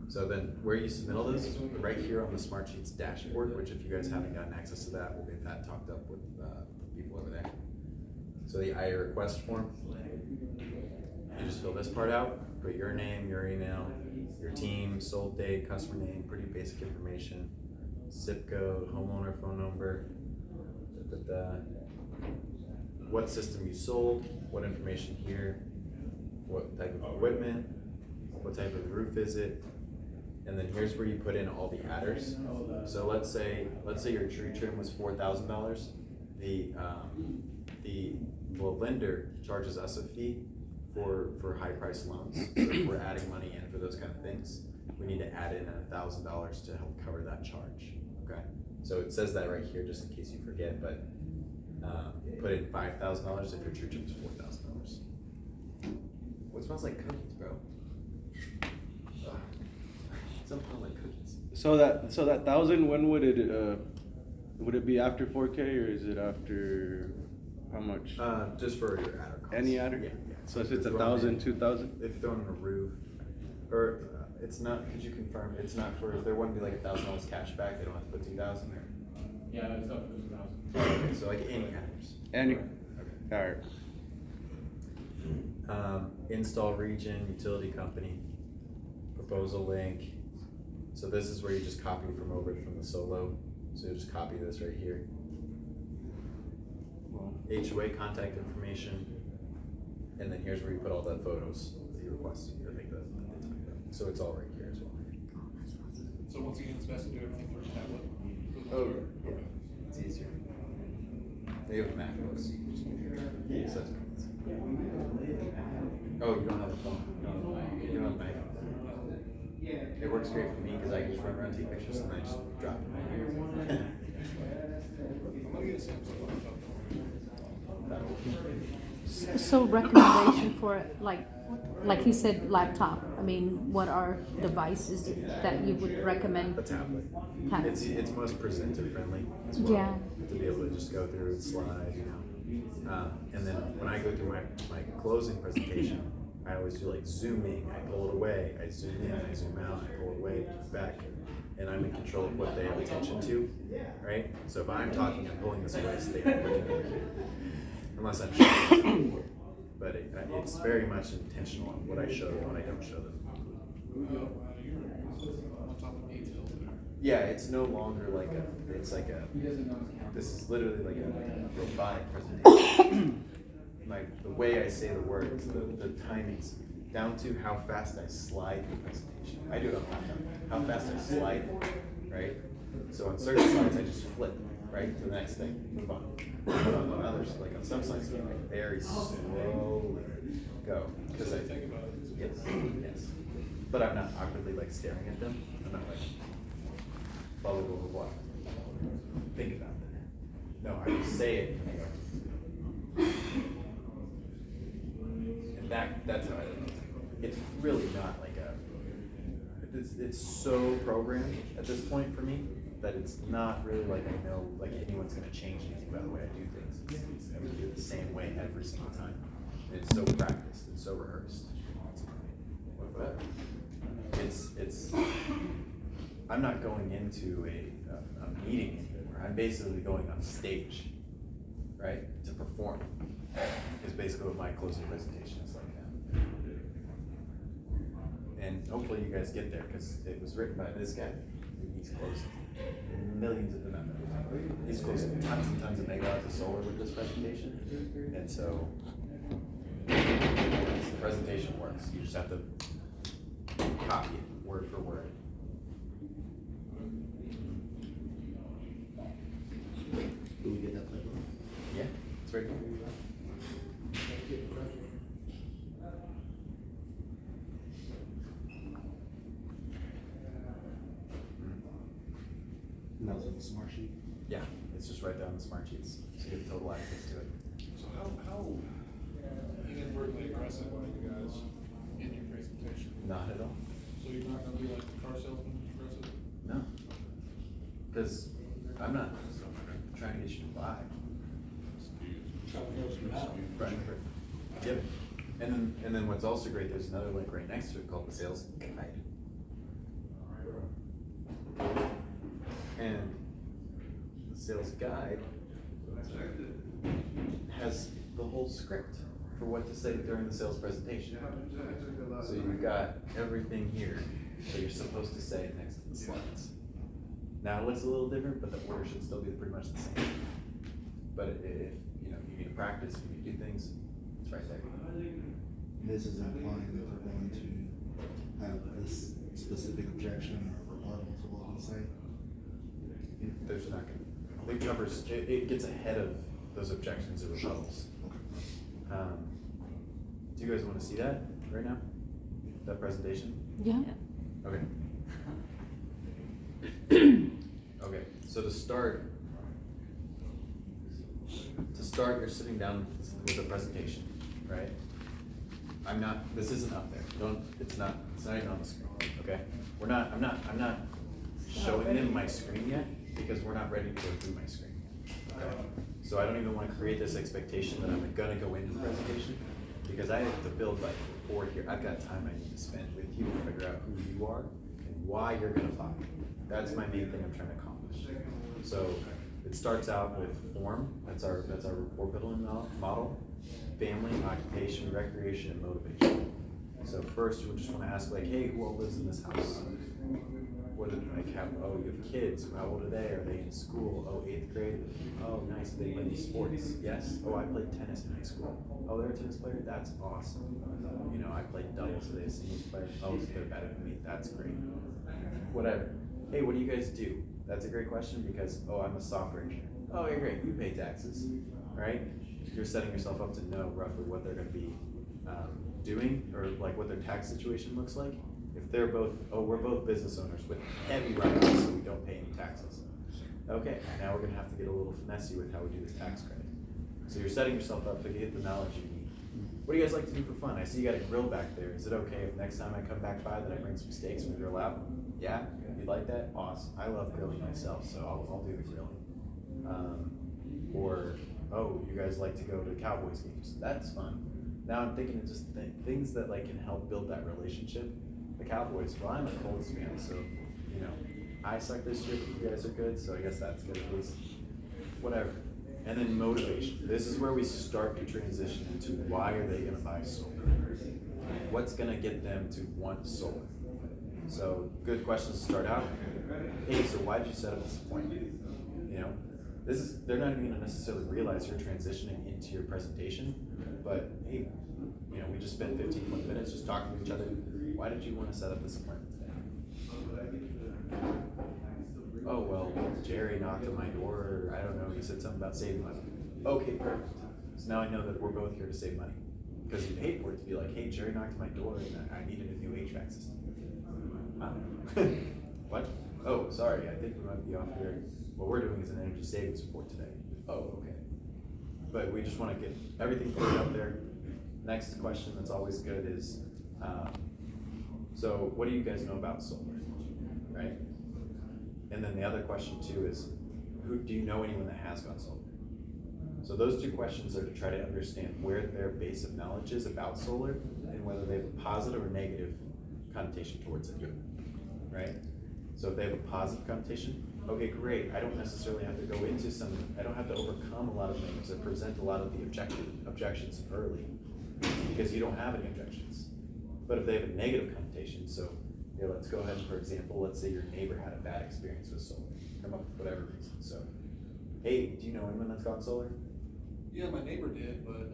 So then where you submit all this is right here on the Smartsheets dashboard, which if you guys haven't gotten access to that, we'll get that talked up with people over there. So the IA request form, you just fill this part out, put your name, your email, your team, sold date, customer name, pretty basic information, zip code, homeowner phone number, what system you sold, what information here, what type of equipment, what type of roof is it, and then here's where you put in all the adders. So let's say your tree trim was $4,000. The lender charges us a fee for high price loans. So if we're adding money in for those kind of things, we need to add in $1,000 to help cover that charge. Okay, so it says that right here just in case you forget, but put in $5,000 if your tree trim is $4,000. What smells like cookies, bro? Something smells like cookies. So that 1,000, when would it be after 4K or is it after how much? Just for your adder costs. Any adder? Yeah. So if it's 1,000, 2,000? If you're throwing on a roof, or it's not, could you confirm, it's not for, if there wouldn't be like $1,000 cash back, they don't have to put 2,000 or? Yeah, it's up to 2,000. Okay, so like any adders. Any, Okay. alright. Install region, utility company, proposal link. So this is where you just copy from the solo. So you just copy this right here. HOA contact information, and then here's where you put all the photos that you requested. So it's all right here as well. So once again, it's best to do everything through a tablet. Oh, yeah, it's easier. They have MacBooks. So that's good. Oh, you don't have a phone? No, you don't have an iPhone. It works great for me because I can just run around, take pictures, and I just drop them right here. I'm gonna get a Samsung laptop. So recommendation for like he said, laptop. I mean, what are devices that you would recommend? A tablet. Tablet. It's most presenter friendly as well. Yeah. To be able to just go through and slide, you know. And then when I go through my closing presentation, I always do like zooming. I pull it away. I zoom in. I zoom out. I pull it away, back, and I'm in control of what they have attention to, right? So if I'm talking, I'm pulling this away so they are looking over here, unless I'm showing them. But it's very much intentional on what I show them and what I don't show them. You're on top of details there. Yeah, it's no longer like this is literally like a robotic presentation. Like the way I say the words, the timings, down to how fast I slide the presentation. I do it on laptop. How fast I slide it, right? So on certain slides, I just flip, right, to the next thing, move on. But on others, like on some slides, I like very slowly go. Because I think about it. Yes. But I'm not awkwardly like staring at them. I'm not like, blah, blah, blah, blah, blah. Think about that. No, I just say it and I go. And that's how I do it. It's really not like it's so programmed at this point for me that it's not really like I know like anyone's gonna change anything by the way I do things. I'm gonna do it the same way every single time. And it's so practiced and so rehearsed. But it's I'm not going into a meeting anymore. I'm basically going on stage, right, to perform. Is basically what my closing presentation is like now. And hopefully you guys get there because it was written by this guy. He's closed millions of them. He's closed tons and tons of megawatts of solar with this presentation. And so the presentation works. You just have to copy it word for word. Do we get that playbook? Yeah, it's right here. And that was on the smart sheet? Yeah, it's just right down the smart sheets, so you have total access to it. So how inadvertently aggressive are you guys in your presentation? Not at all. So you're not gonna be like the car salesman aggressive? No. Because I'm not trying to get you to buy. Right. Yep. And then what's also great, there's another link right next to it called the sales guide. sales guide has the whole script for what to say during the sales presentation. So you've got everything here that you're supposed to say next to the slides. Now it looks a little different, but the order should still be pretty much the same. But if you need to practice, you need to do things, it's right there. This is implying that they're going to have this specific objection or rebuttal to what we say. There's not gonna, it covers, it gets ahead of those objections and rebuttals. Do you guys wanna see that right now? That presentation? Yeah. Okay. Okay, so to start, you're sitting down with a presentation, right? This isn't up there. It's not even on the screen, okay? I'm not showing them my screen yet because we're not ready to go through my screen yet, okay? So I don't even wanna create this expectation that I'm gonna go into the presentation because I have to build like rapport here. I've got time I need to spend with you to figure out who you are and why you're gonna buy. That's my main thing I'm trying to accomplish. So it starts out with form, that's our rapport building model, family, occupation, recreation, and motivation. So first you just want to ask like, hey, who all lives in this house? What did you have kids, how old are they? Are they in school? Oh, 8th grade? Oh, nice, they play any sports? Yes? Oh, I played tennis in high school. Oh, they're a tennis player? That's awesome. I played doubles, so they're a singles player. Oh, so they're better than me, that's great. Whatever. Hey, what do you guys do? That's a great question because, oh, I'm a software engineer. Oh, you're great, you pay taxes, right? You're setting yourself up to know roughly what they're gonna be doing or like what their tax situation looks like. If they're both, oh, we're both business owners with heavy write-offs, so we don't pay any taxes. Okay, now we're gonna have to get a little finessey with how we do this tax credit. So you're setting yourself up to get the knowledge you need. What do you guys like to do for fun? I see you got a grill back there. Is it okay if next time I come back by that I bring some steaks and we grill out? Yeah? You like that? Awesome. I love grilling myself, so I'll do the grilling. Or, oh, you guys like to go to Cowboys games. That's fun. Now I'm thinking of just things that like can help build that relationship. The Cowboys, well, I'm a Colts fan, so, I suck this year, but you guys are good, so I guess that's good at least. Whatever. And then motivation. This is where we start to transition into why are they gonna buy solar? What's gonna get them to want solar? So good questions to start out. Hey, so why did you set up this appointment? They're not even gonna necessarily realize you're transitioning into your presentation, but hey, we just spent 15, 20 minutes just talking to each other. Why did you want to set up this appointment today? Oh, well, Jerry knocked on my door, or I don't know, he said something about saving money. Okay, perfect. So now I know that we're both here to save money. Because you'd hate for it to be like, hey, Jerry knocked on my door and I needed a new HVAC system. What? Oh, sorry, I think we might be off here. What we're doing is an energy savings report today. Oh, okay. But we just want to get everything cleared up there. Next question that's always good is, so what do you guys know about solar, right? And then the other question too is, do you know anyone that has gone solar? So those two questions are to try to understand where their base of knowledge is about solar and whether they have a positive or negative connotation towards it, right? So if they have a positive connotation, okay, great. I don't necessarily have to go into I don't have to overcome a lot of things or present a lot of the objections early because you don't have any objections. But if they have a negative connotation, so let's go ahead and, for example, let's say your neighbor had a bad experience with solar, come up with whatever reason. So, hey, do you know anyone that's gone solar? Yeah, my neighbor did, but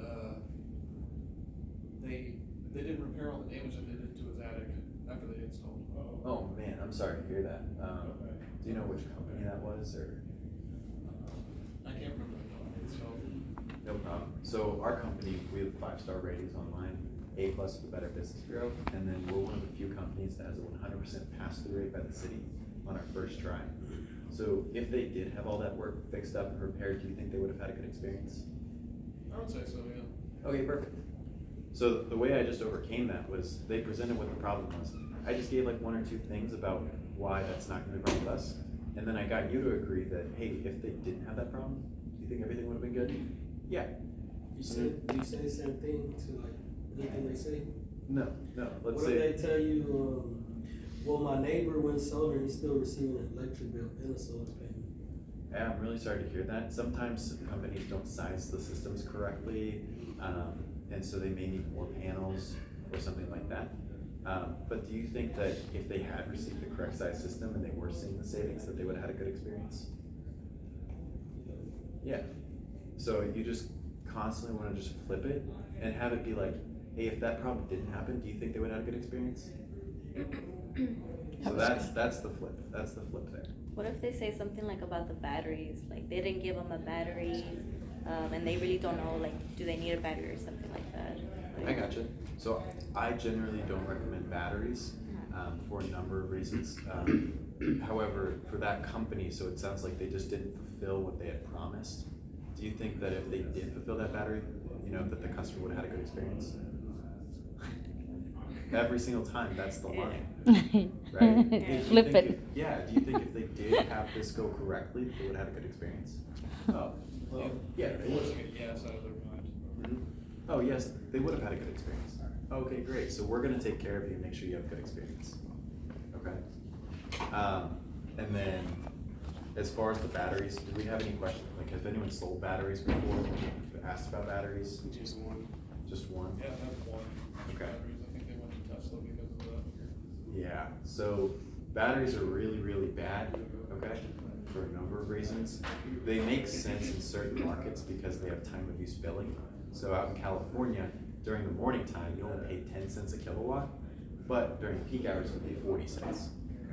they didn't repair all the damage that they did to his attic after they installed. Oh man, I'm sorry to hear that. Do you know which company that was, or? I can't remember the company itself. No problem. So our company, we have 5-star ratings online, A+ with the Better Business Bureau, and then we're one of the few companies that has a 100% pass-through rate by the city on our first try. So if they did have all that work fixed up and repaired, do you think they would have had a good experience? I would say so, yeah. Okay, perfect. So the way I just overcame that was they presented what the problem was. I just gave like 1 or 2 things about why that's not going to be a problem with us, and then I got you to agree that, hey, if they didn't have that problem, do you think everything would have been good? Yeah. You say the same thing to like anything they say? No. Let's what say if they tell you, well, my neighbor went solar and he's still receiving an electric bill and a solar payment? Yeah, I'm really sorry to hear that. Sometimes companies don't size the systems correctly, and so they may need more panels or something like that. But do you think that if they had received the correct size system and they were seeing the savings, that they would have had a good experience? Yeah. So you just constantly want to just flip it and have it be like, hey, if that problem didn't happen, do you think they would have a good experience? So that's the flip. That's the flip there. What if they say something like about the batteries, like they didn't give them a battery, and they really don't know, like, do they need a battery or something like that? I gotcha. So I generally don't recommend batteries for a number of reasons. However, for that company, so it sounds like they just didn't fulfill what they had promised. Do you think that if they did fulfill that battery, that the customer would have had a good experience? Every single time, that's the line, right? Do you Flip think it. Do you think if they did have this go correctly, they would have had a good experience? Oh, well, yeah. It was like a yes out of their mind. Mhm. Oh, yes, they would have had a good experience. Okay, great. So we're gonna take care of you and make sure you have a good experience. Okay. And then, as far as the batteries, do we have any questions? Like, has anyone sold batteries before? Asked about batteries? Just one. Just one? Yeah, that's one. Okay. Batteries, I think they went to Tesla because of that. Yeah, so batteries are really, really bad, okay, for a number of reasons. They make sense in certain markets because they have time of use billing. So out in California, during the morning time, you only pay 10 cents a kilowatt, but during peak hours, you pay 40 cents.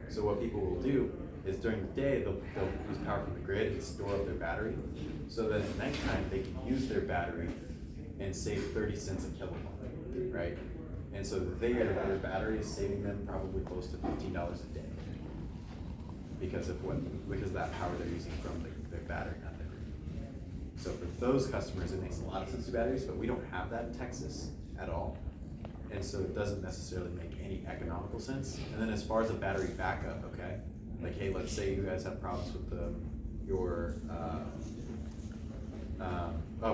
So what people will do is during the day, they'll use power from the grid and store up their battery, so that at nighttime, they can use their battery and save 30 cents a kilowatt, right? And so their battery is saving them probably close to $15 a day because of that power they're using from their battery, not their grid. So for those customers, it makes a lot of sense to batteries, but we don't have that in Texas at all. And so it doesn't necessarily make any economical sense. And then as far as a battery backup, okay, like, hey, let's say you guys have problems with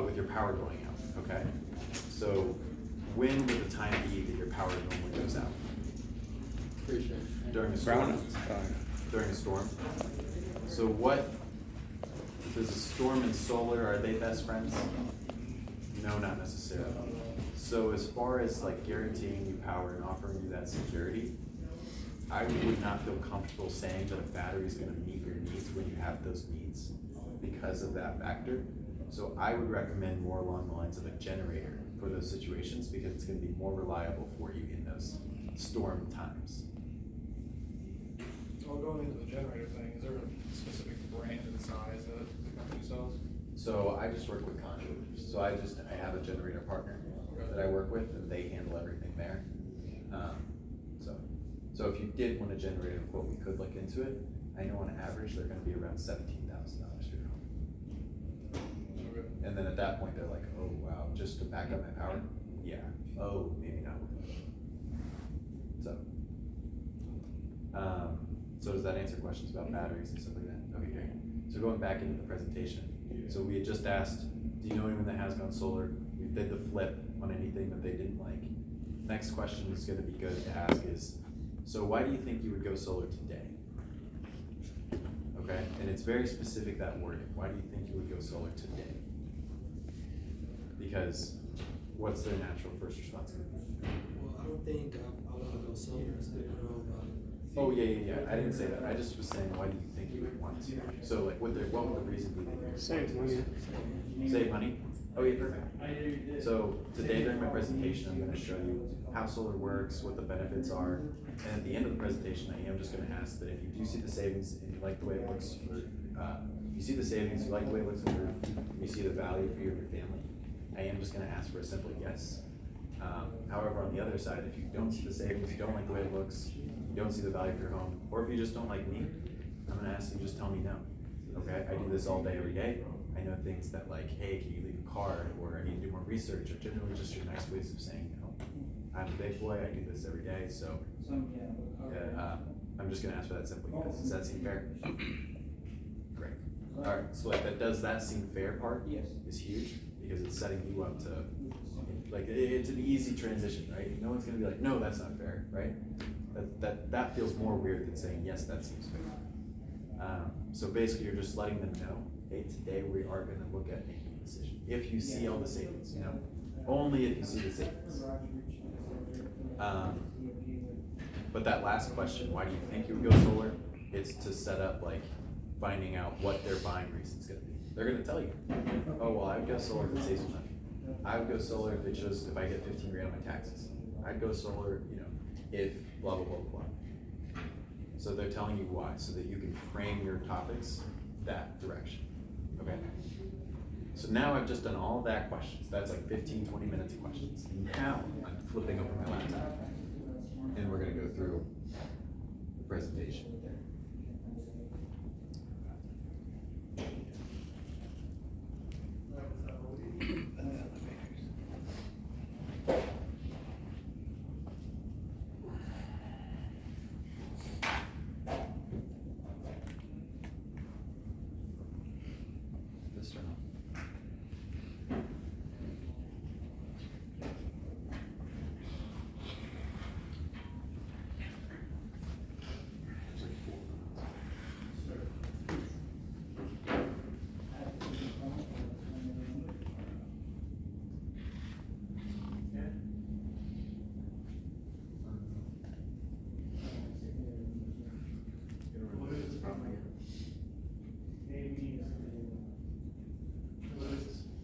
with your power going out, okay? So when would the time be that your power normally goes out? During a storm? During a storm. So does a storm and solar, are they best friends? No, not necessarily. So as far as like guaranteeing you power and offering you that security, I would not feel comfortable saying that a battery is gonna meet your needs when you have those needs because of that factor. So I would recommend more along the lines of a generator for those situations because it's gonna be more reliable for you in those storm times. Well, going into the generator thing, is there a specific brand and size that the company sells? So I just work with contractors. So I have a generator partner that I work with and they handle everything there. So if you did want a generator quote, we could look into it. I know on average, they're gonna be around $17,000 for your home. Okay. And then at that point, they're like, oh, wow, just to back up my power? Yeah. Oh, maybe not. So does that answer questions about batteries and stuff like that? Okay, great. So going back into the presentation. So we had just asked, do you know anyone that has gone solar? We did the flip on anything that they didn't like. Next question is gonna be good to ask is, so why do you think you would go solar today? Okay, and it's very specific, that wording. Why do you think you would go solar today? Because what's their natural first response gonna be? Well, I don't think I want to go solar. I don't know about it. Oh, yeah. I didn't say that. I just was saying, why do you think you would want to? So like, what would the reason be? That you would Save want to? money. Save money? Oh yeah, perfect. So today during my presentation, I'm gonna show you how solar works, what the benefits are. And at the end of the presentation, I am just gonna ask that if you do see the savings and you like the way it looks for, you see the savings, you like the way it looks for your roof, you see the value for you and your family, I am just gonna ask for a simple yes. However, on the other side, if you don't see the savings, you don't like the way it looks, you don't see the value for your home, or if you just don't like me, I'm gonna ask you to just tell me no. Okay, I do this all day, every day. I know things that like, hey, can you leave a card, or I need to do more research, or generally just your nice ways of saying no. I'm a big boy, I do this every day, so I'm just gonna ask for that simple yes. Does that seem fair? Great. All right, so like does that seem fair part? Yes. Is huge because it's setting you up to, like, it's an easy transition, right? No one's gonna be like, no, that's not fair, right? That feels more weird than saying yes, that seems fair. So basically, you're just letting them know, hey, today we are gonna look at making a decision. If you see all the savings, you know, only if you see the savings. But that last question, why do you think you would go solar? It's to set up like finding out what their buying reason's gonna be. They're gonna tell you, oh, well, I would go solar if it saves me money. I would go solar if if I get 15 grand on my taxes. I'd go solar, you know, if blah, blah, blah, blah. So they're telling you why, so that you can frame your topics that direction, okay? So now I've just done all that questions. That's like 15, 20 minutes of questions. Now I'm flipping open my laptop and we're gonna go through the presentation. This turn on.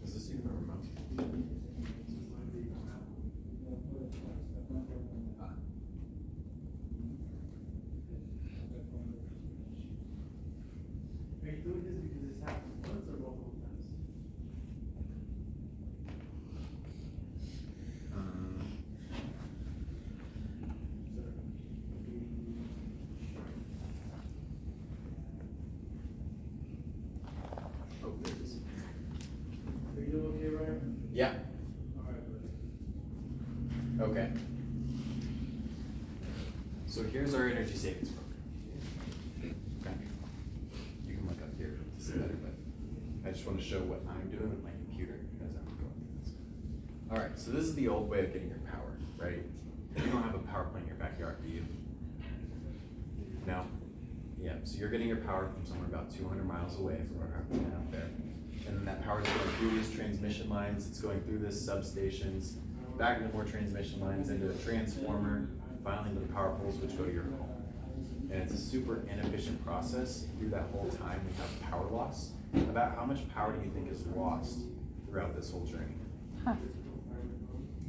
Is this even a remote? Ah. Are you doing this because it's happened once or multiple times? Oh, there it is. Are you okay, Ryan? Yeah, Alright, buddy. okay. So here's our energy savings program. Okay. You can look up here to see better, but I just want to show what I'm doing with my computer as I'm going through this. All right, so this is the old way of getting your power, right? You don't have a power plant in your backyard, do you? No? Yeah, so you're getting your power from somewhere about 200 miles away from our power plant out there. And then that power is going through these transmission lines, it's going through this substations, back into more transmission lines, into a transformer, finally into the power poles which go to your home. And it's a super inefficient process. Through that whole time, we have power loss. About how much power do you think is lost throughout this whole journey? Huh.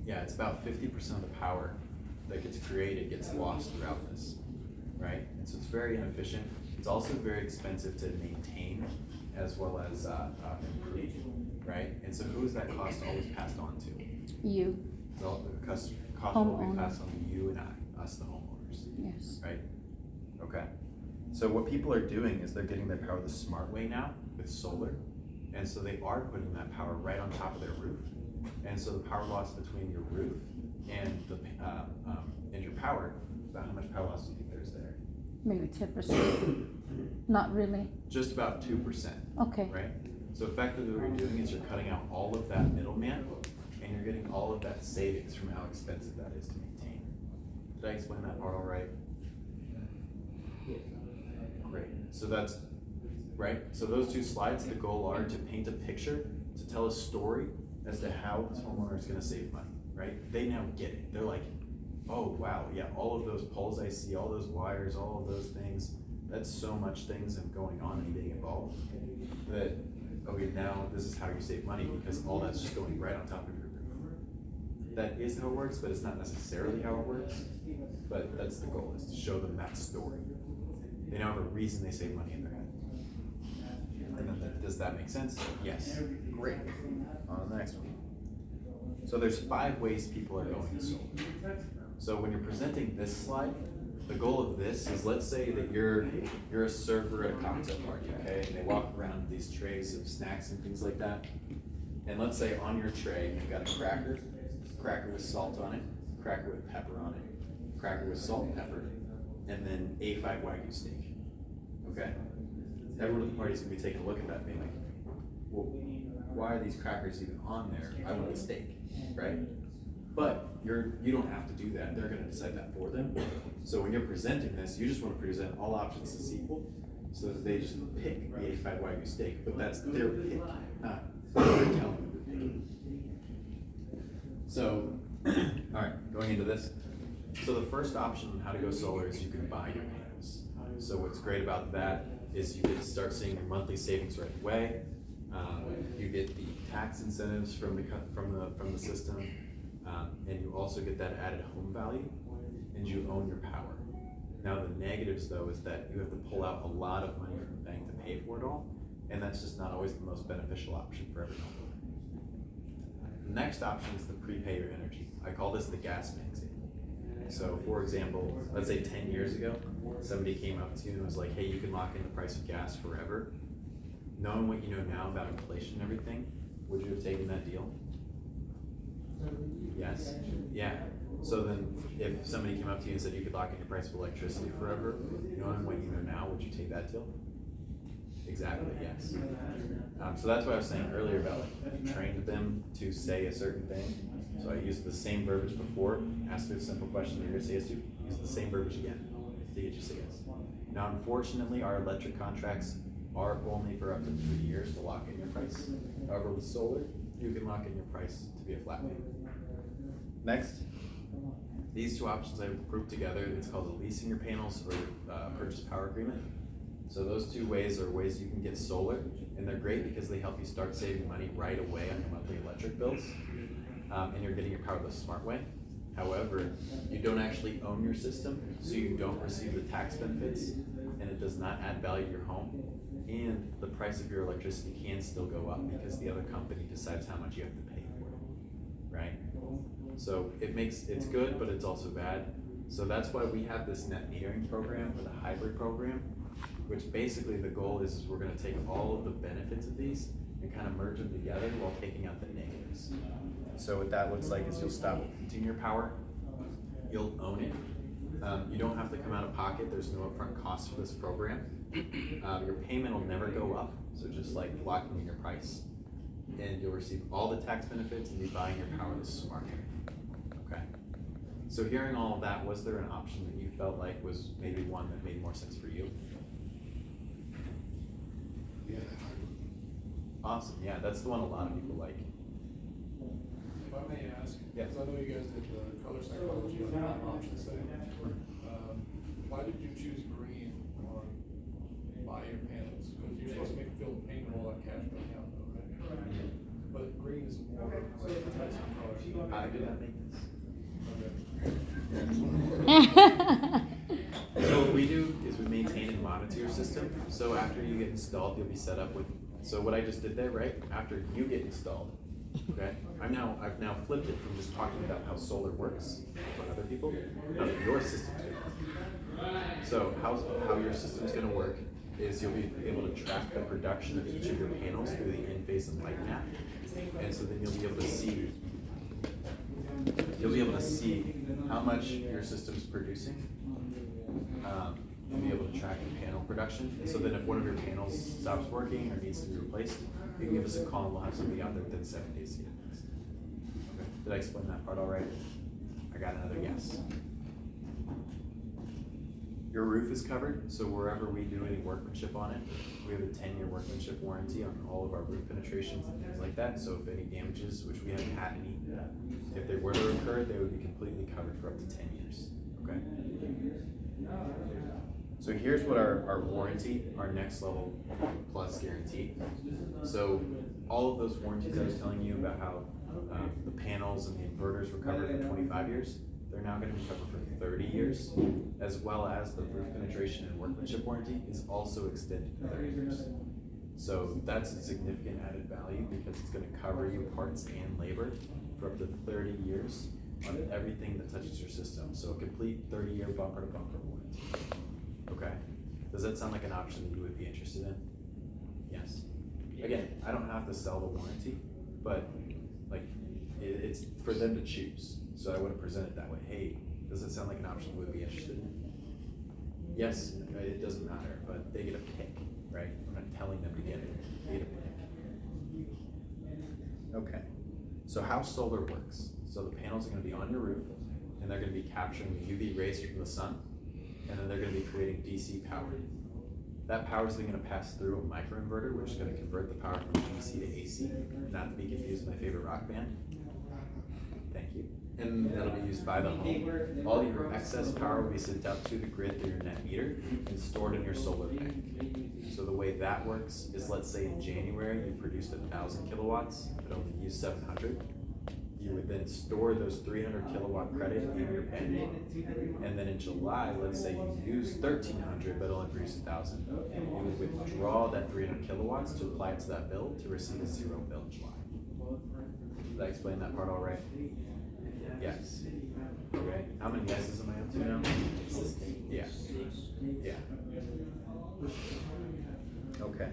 Yeah, it's about 50% of the power that gets created gets lost throughout this, right? And so it's very inefficient. It's also very expensive to maintain as well as improve, right? And so who is that cost always passed on to? You, So the cost will be Homeowner. passed on to you and I, us the homeowners, yes. right? Okay. So what people are doing is they're getting their power the smart way now with solar. And so they are putting that power right on top of their roof. And so the power loss between your roof and and your power, about how much power loss do you think there's there? Maybe 10%. Not really. Just about 2%, Okay. right? So effectively what you're doing is you're cutting out all of that middleman and you're getting all of that savings from how expensive that is to maintain. Did I explain that part all right? Great. So that's, right? So those two slides, the goal are to paint a picture, to tell a story as to how this homeowner is gonna save money, right? They now get it. They're like, oh, wow, yeah, all of those poles I see, all those wires, all of those things, that's so much things and going on and being involved that, okay, now this is how you save money because all that's just going right on top of your roof. That is how it works, but it's not necessarily how it works. But that's the goal, is to show them that story. They now have a reason they save money in their head. And then does that make sense? Yes. Great. On to the next one. So there's 5 ways people are going to solar. So when you're presenting this slide, the goal of this is, let's say that you're a server at a cocktail party, okay? And they walk around with these trays of snacks and things like that. And let's say on your tray, you've got a cracker with salt on it, cracker with pepper on it, cracker with salt and pepper, and then A5 Wagyu steak, okay? Everyone at the party is gonna be taking a look at that and being like, well, why are these crackers even on there? I want a steak, right? But you don't have to do that. They're gonna decide that for them. So when you're presenting this, you just wanna present all options as equal so that they just pick the A5 Wagyu steak, but that's their pick, not what they're telling them to pick. So, all right, going into this. So the first option on how to go solar is you can buy your panels. So what's great about that is you get to start seeing your monthly savings right away. You get the tax incentives from the system, and you also get that added home value, and you own your power. Now the negatives though is that you have to pull out a lot of money from the bank to pay for it all, and that's just not always the most beneficial option for everyone. The next option is to prepay your energy. I call this the gas magazine. So for example, let's say 10 years ago, somebody came up to you and was like, hey, you can lock in the price of gas forever. Knowing what you know now about inflation and everything, would you have taken that deal? Yes? Yeah. So then if somebody came up to you and said you could lock in your price of electricity forever, knowing what you know now, would you take that deal? Exactly, yes. So that's what I was saying earlier about like you trained them to say a certain thing. So I used the same verbiage before, asked a simple question you're going to say yes to, use the same verbiage again to get you to say yes. Now unfortunately our electric contracts are only for up to 3 years to lock in your price. However with solar, you can lock in your price to be a flat payment. Next, these two options I've grouped together, it's called a leasing your panels or purchase power agreement. So those two ways are ways you can get solar, and they're great because they help you start saving money right away on your monthly electric bills, and you're getting your power the smart way. However, you don't actually own your system, so you don't receive the tax benefits, and it does not add value to your home, and the price of your electricity can still go up because the other company decides how much you have to pay for it, right? So it's good, but it's also bad. So that's why we have this net metering program, or the hybrid program, which basically the goal is we're going to take all of the benefits of these and kind of merge them together while taking out the negatives. So what that looks like is you'll stop renting your power, you'll own it. You don't have to come out of pocket, there's no upfront cost for this program. Your payment will never go up, so just like locking in your price. And you'll receive all the tax benefits and be buying your power the smart way. Okay. So hearing all of that, was there an option that you felt like was maybe one that made more sense for you? Yeah. Awesome, yeah, that's the one a lot of people like. If I may ask, Yeah. because I know you guys did the color psychology on the options thing. Why did you choose green on buy your panels? Because you're supposed to make them feel the pain and all that cash back out, okay? But green is more like enticing color. I did not make this. Okay. So what we do is we maintain and monitor your system. So after you get installed, you'll be set up with, so what I just did there, right? After you get installed, okay? I've now flipped it from just talking about how solar works for other people, now that your system's gonna work. So how your system's gonna work is you'll be able to track the production of each of your panels through the in-phase and light map. And so then you'll be able to see how much your system's producing. You'll be able to track your panel production. And so then if one of your panels stops working or needs to be replaced, you can give us a call and we'll have somebody out there within 7 days to get it fixed. Okay. Did I explain that part all right? I got another yes. Your roof is covered, so wherever we do any workmanship on it, we have a 10-year workmanship warranty on all of our roof penetrations and things like that. So if any damages, which we haven't had any, if they were to occur, they would be completely covered for up to 10 years. Okay? So here's what our warranty, our next level plus guarantee. So all of those warranties I was telling you about how the panels and the inverters were covered for 25 years, they're now going to be covered for 30 years, as well as the roof penetration and workmanship warranty is also extended to 30 years. So that's a significant added value because it's going to cover you parts and labor for up to 30 years on everything that touches your system. So a complete 30-year bumper to bumper warranty. Okay. Does that sound like an option that you would be interested in? Yes. Again, I don't have to sell the warranty, but like it's for them to choose. So I wouldn't present it that way. Hey, does it sound like an option you would be interested in? Yes, it doesn't matter, but they get a pick, right? I'm not telling them to get it. They get a pick. Okay. So how solar works. So the panels are going to be on your roof, and they're going to be capturing the UV rays from the sun, and then they're going to be creating DC power. that power is then gonna pass through a microinverter, which is gonna convert the power from DC to AC, not to be confused with my favorite rock band. Thank you. And that'll be used by the home. All your excess power will be sent out to the grid through your net meter and stored in your solar bank. So the way that works is, let's say in January you produced 1,000 kilowatts, but only used 700. You would then store those 300 kilowatt credit in your bank. And then in July, let's say you used 1,300 but only produced 1,000. You would withdraw that 300 kilowatts to apply it to that bill to receive a zero bill in July. Did I explain that part all right? Yes. Okay. How many yeses am I up to now? Yeah. Yeah. Okay.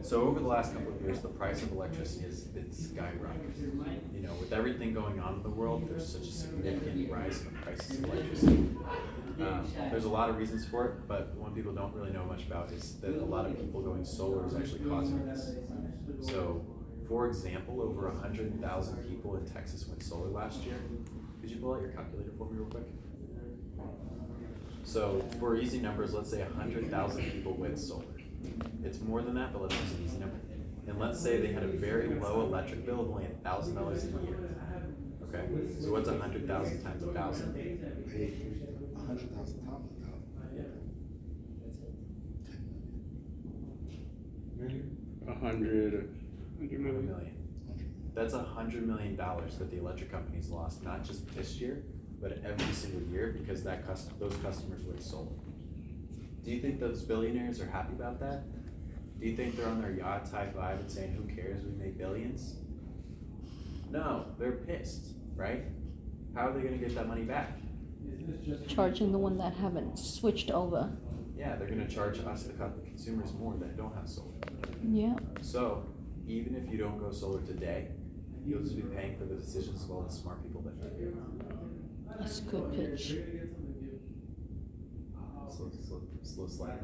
So over the last couple of years, the price of electricity has been skyrocketing. You know, with everything going on in the world, there's such a significant rise in the prices of electricity. There's a lot of reasons for it, but one people don't really know much about is that a lot of people going solar is actually causing this. So, for example, over 100,000 people in Texas went solar last year. Could you pull out your calculator for me real quick? So, for easy numbers, let's say 100,000 people went solar. It's more than that, but let's use an easy number. And let's say they had a very low electric bill of only $1,000 a year. Okay, so what's 100,000 times 1,000? 100,000 times 1,000. 100. 100 million. That's $100 million that the electric companies lost, not just this year, but every single year because those customers went solar. Do you think those billionaires are happy about that? Do you think they're on their yacht high five and saying, who cares, we made billions? No, they're pissed, right? How are they gonna get that money back? Charging the one that haven't switched over. Yeah, they're gonna charge us, the consumers, more that don't have solar. Yeah. So, even if you don't go solar today, you'll just be paying for the decisions of all the smart people that do. That's a good pitch. Slow slide.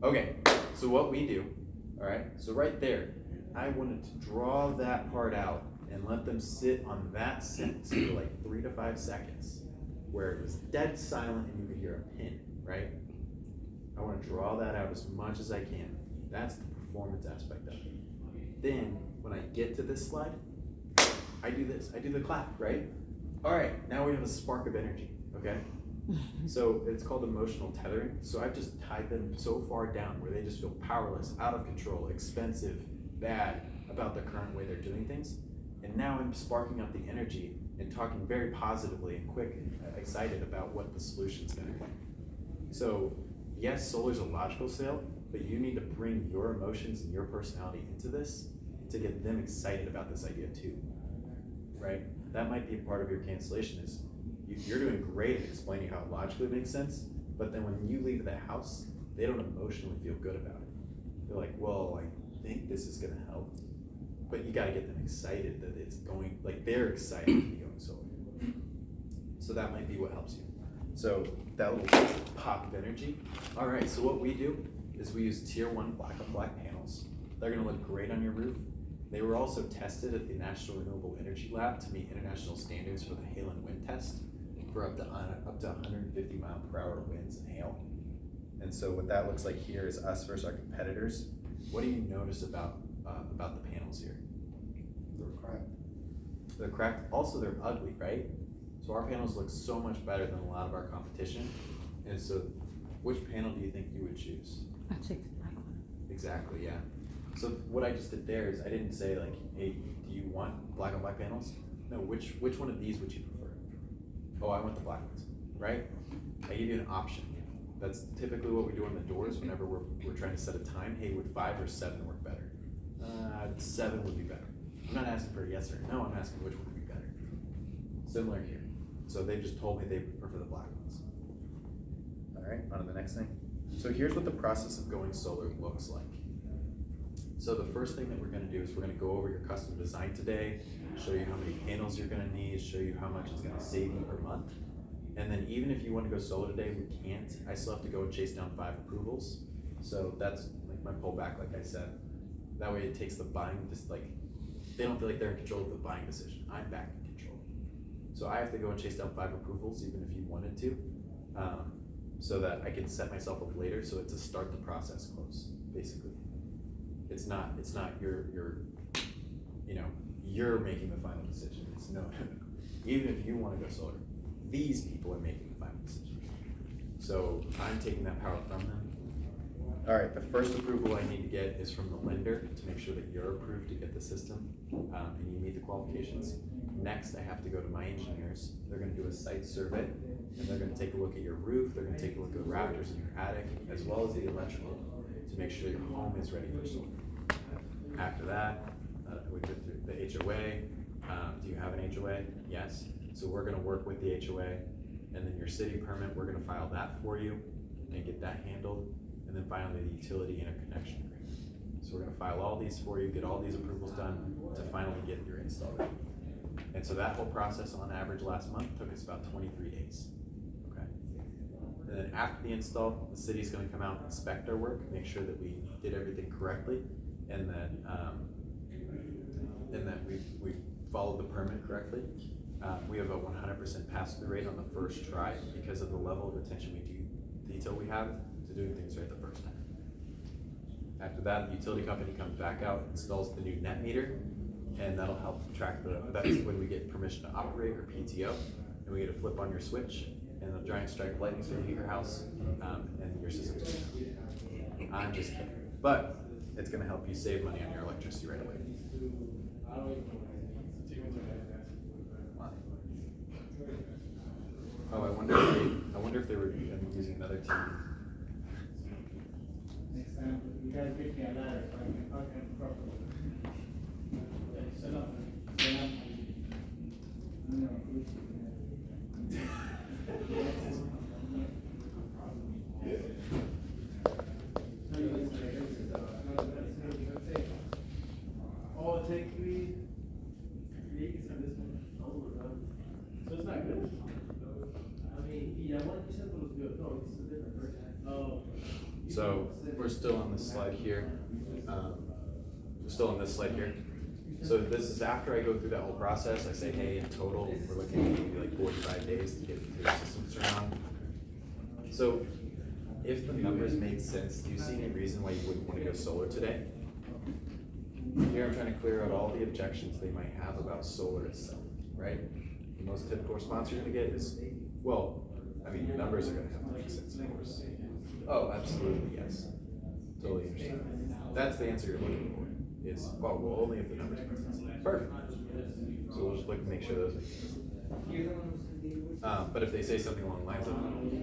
Okay, so what we do, all right, so right there, I wanted to draw that part out and let them sit on that sentence for like 3 to 5 seconds, where it was dead silent and you could hear a pin, right? I want to draw that out as much as I can. That's the performance aspect of it. Then, when I get to this slide, I do this, I do the clap, right? All right, now we have a spark of energy, okay? So it's called emotional tethering. So I've just tied them so far down where they just feel powerless, out of control, expensive, bad about the current way they're doing things. And now I'm sparking up the energy and talking very positively and quick and excited about what the solution's gonna be. So yes, solar's a logical sale, but you need to bring your emotions and your personality into this to get them excited about this idea too, right? That might be a part of your cancellation is you're doing great at explaining how it logically makes sense, but then when you leave the house, they don't emotionally feel good about it. They're like, well, I think this is gonna help, but you gotta get them excited that it's going, like they're excited to be going solar. So that might be what helps you. So that little pop of energy. All right, so what we do is we use tier 1 black on black panels. They're gonna look great on your roof. They were also tested at the National Renewable Energy Lab to meet international standards for the hail and wind test for up to 150 mile per hour winds and hail. And so what that looks like here is us versus our competitors. What do you notice about the panels here? They're cracked. They're cracked. Also, they're ugly, right? So our panels look so much better than a lot of our competition. And so, which panel do you think you would choose? I take the black one. Exactly, yeah. So what I just did there is I didn't say like, hey, do you want black on black panels? No, which one of these would you prefer? Oh, I want the black ones, right? I give you an option. That's typically what we do on the doors whenever we're trying to set a time. Hey, would 5 or 7 work better? 7 would be better. I'm not asking for a yes or no, I'm asking which one would be better. Similar here. So they just told me they prefer the black ones. All right, on to the next thing. So here's what the process of going solar looks like. So the first thing that we're gonna do is we're gonna go over your custom design today, show you how many panels you're gonna need, show you how much it's gonna save you per month. And then even if you want to go solar today, we can't. I still have to go and chase down 5 approvals. So that's like my pullback, like I said. That way it takes the buying, just like, they don't feel like they're in control of the buying decision. I'm back in control. So I have to go and chase down 5 approvals, even if you wanted to. so that I can set myself up later, so it's a start the process close, basically. It's not you're you're making the final decision. It's no, even if you wanna go solar, these people are making the final decision. So I'm taking that power from them. All right, the first approval I need to get is from the lender to make sure that you're approved to get the system, and you meet the qualifications. Next, I have to go to my engineers. They're gonna do a site survey, and they're gonna take a look at your roof, they're gonna take a look at the rafters in your attic, as well as the electrical, to make sure your home is ready for solar. After that, we go through the HOA. Do you have an HOA? Yes. So we're gonna work with the HOA, and then your city permit, we're gonna file that for you and get that handled. And then finally, the utility interconnection agreement. So we're gonna file all these for you, get all these approvals done to finally get your install ready. And so that whole process on average last month took us about 23 days, okay? And then after the install, the city's gonna come out and inspect our work, make sure that we did everything correctly, and that we followed the permit correctly. We have a 100% pass-through rate on the first try because of the level of attention detail we have to doing things right the first time. After that, the utility company comes back out, installs the new net meter, and that'll help track that's when we get permission to operate, or PTO, and we get a flip on your switch, and a giant strike of lightning's gonna hit your house, and your system's gonna go. I'm just kidding. But it's gonna help you save money on your electricity right away. Oh, I wonder if they were using another TV. Next time, you guys get me a ladder so I can park it properly. Shut up. Oh, take 3 weeks on this one. So it's not good. I mean, yeah, what you said was good. No, it's a different version. Oh. So we're still on this slide here. So this is after I go through that whole process. I say, hey, in total, we're looking at maybe like 45 days to get the system turned on. So if the numbers made sense, do you see any reason why you wouldn't want to go solar today? Here I'm trying to clear out all the objections they might have about solar itself, right? The most typical response you're gonna get is, well, I mean, the numbers are gonna have to make sense, of course. Oh, absolutely, yes. Totally understand. That's the answer you're looking for, is, well, only if the numbers make sense. Perfect. So we'll just look and make sure those make sense. But if they say something along the lines of,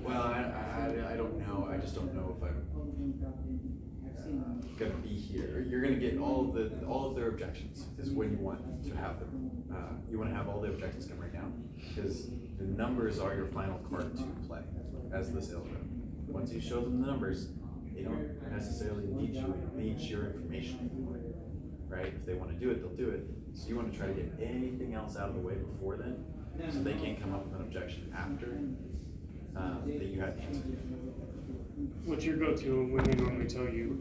well, I don't know, I just don't know if I'm gonna be here. You're gonna get all of their objections is when you want to have them. You want to have all the objections come right now, because the numbers are your final card to play as the sales rep. Once you show them the numbers, they don't necessarily need your information anymore, right? If they want to do it, they'll do it. So you want to try to get anything else out of the way before then, so they can't come up with an objection after that you had answered. What's your go-to when they normally tell you,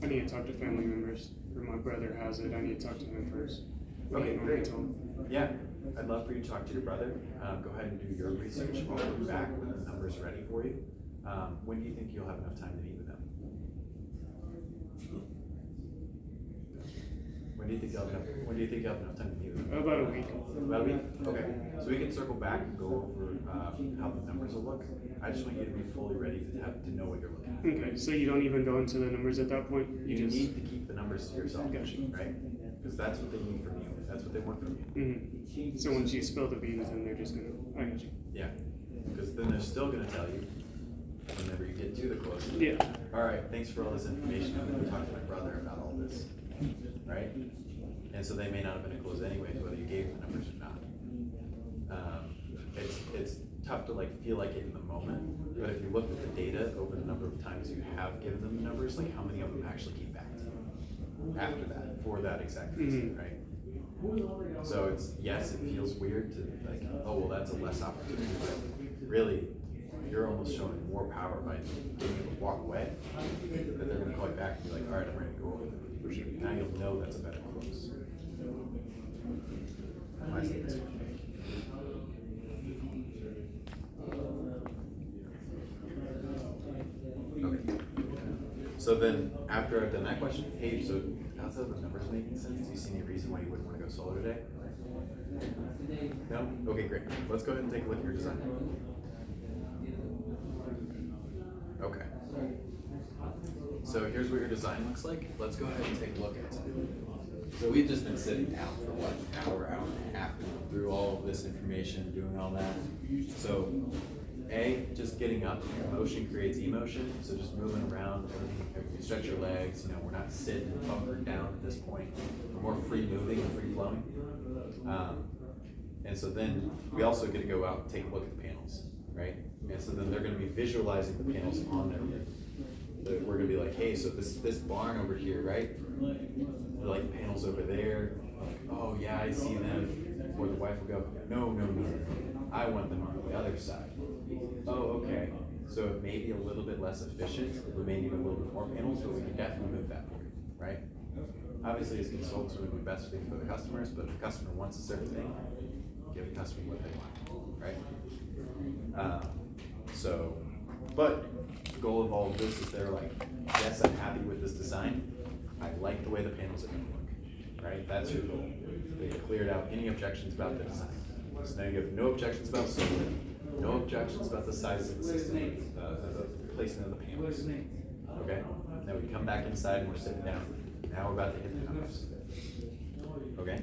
I need to talk to family members, or my brother has it, I need to talk to him first? Okay, great. Yeah, I'd love for you to talk to your brother. Go ahead and do your research. I'll come back with the numbers ready for you. When do you think you'll have enough time to meet with them? When do you think you'll have enough time to meet with them? About a week. About a week? Okay. So we can circle back and go over how the numbers will look. I just want you to be fully ready to know what you're looking at. Okay, so you don't even go into the numbers at that point? You need to keep the numbers to yourself, right? Because that's what they need from you. That's what they want from you. Mm-hmm. So once you spill the beans, then they're just gonna, I got you. Yeah, because then they're still gonna tell you whenever you get to the close. Yeah. All right, thanks for all this information. I'm gonna talk to my brother about all this, right? And so they may not have been a close anyways, whether you gave them the numbers or not. It's tough to feel like it in the moment, but if you look at the data over the number of times you have given them the numbers, like how many of them actually came back to you after that, for that exact reason, right? So it's, yes, it feels weird to oh, well, that's a less opportunity, but really, you're almost showing more power by being able to walk away, that they're gonna call you back and be like, all right, I'm ready to go over it. For sure. Now you'll know that's a better close. Why is it this one? So then, after I've done that question, hey, so outside of the numbers making sense, do you see any reason why you wouldn't want to go solar today? No? Okay, great. Let's go ahead and take a look at your design. Okay. So here's what your design looks like. Let's go ahead and take a look at it. So we've just been sitting down for what, an hour and a half, going through all of this information, doing all that. So just getting up, motion creates emotion. So just moving around, everything, you stretch your legs, we're not sitting bunkered down at this point. We're more free moving and free flowing. And so then we also get to go out and take a look at the panels, right? And so then they're gonna be visualizing the panels on their roof. We're gonna be like, hey, so this barn over here, right? They're like panels over there. Like, oh yeah, I see them. Or the wife will go, no, I want them on the other side. Oh, okay. So it may be a little bit less efficient. We may need a little bit more panels, but we can definitely move that for you, right? Obviously, as consultants, we do the best thing for the customers, but if the customer wants a certain thing, give the customer what they want, right? But the goal of all of this is they're like, yes, I'm happy with this design. I like the way the panels are gonna look, right? That's your goal. They cleared out any objections about the design. So now you have no objections about solar, no objections about the size of the system, the placement of the panels, okay? Now we come back inside and we're sitting down. Now we're about to hit the numbers. Okay,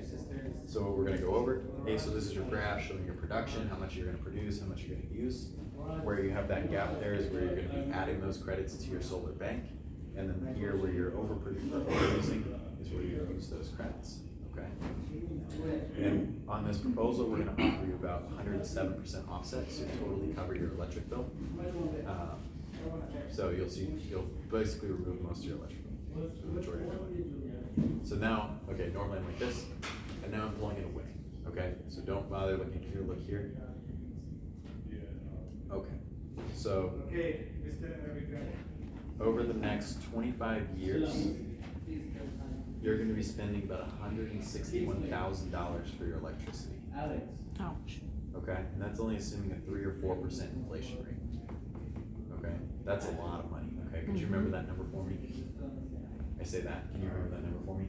so we're gonna go over, hey, so this is your graph showing your production, how much you're gonna produce, how much you're gonna use. Where you have that gap there is where you're gonna be adding those credits to your solar bank. And then here where you're overproducing is where you're gonna use those credits, okay? And on this proposal, we're gonna offer you about 107% offset, so totally cover your electric bill. So you'll basically remove most of your electric bill, the majority of it. So now, okay, normally I'm like this, and now I'm pulling it away, okay? So don't bother looking here, look here. Okay, so over the next 25 years, you're gonna be spending about $161,000 for your electricity, Ouch. okay? And that's only assuming a 3 or 4% inflation rate, okay? That's a lot of money, okay? Could you remember that number for me? I say that, can you remember that number for me?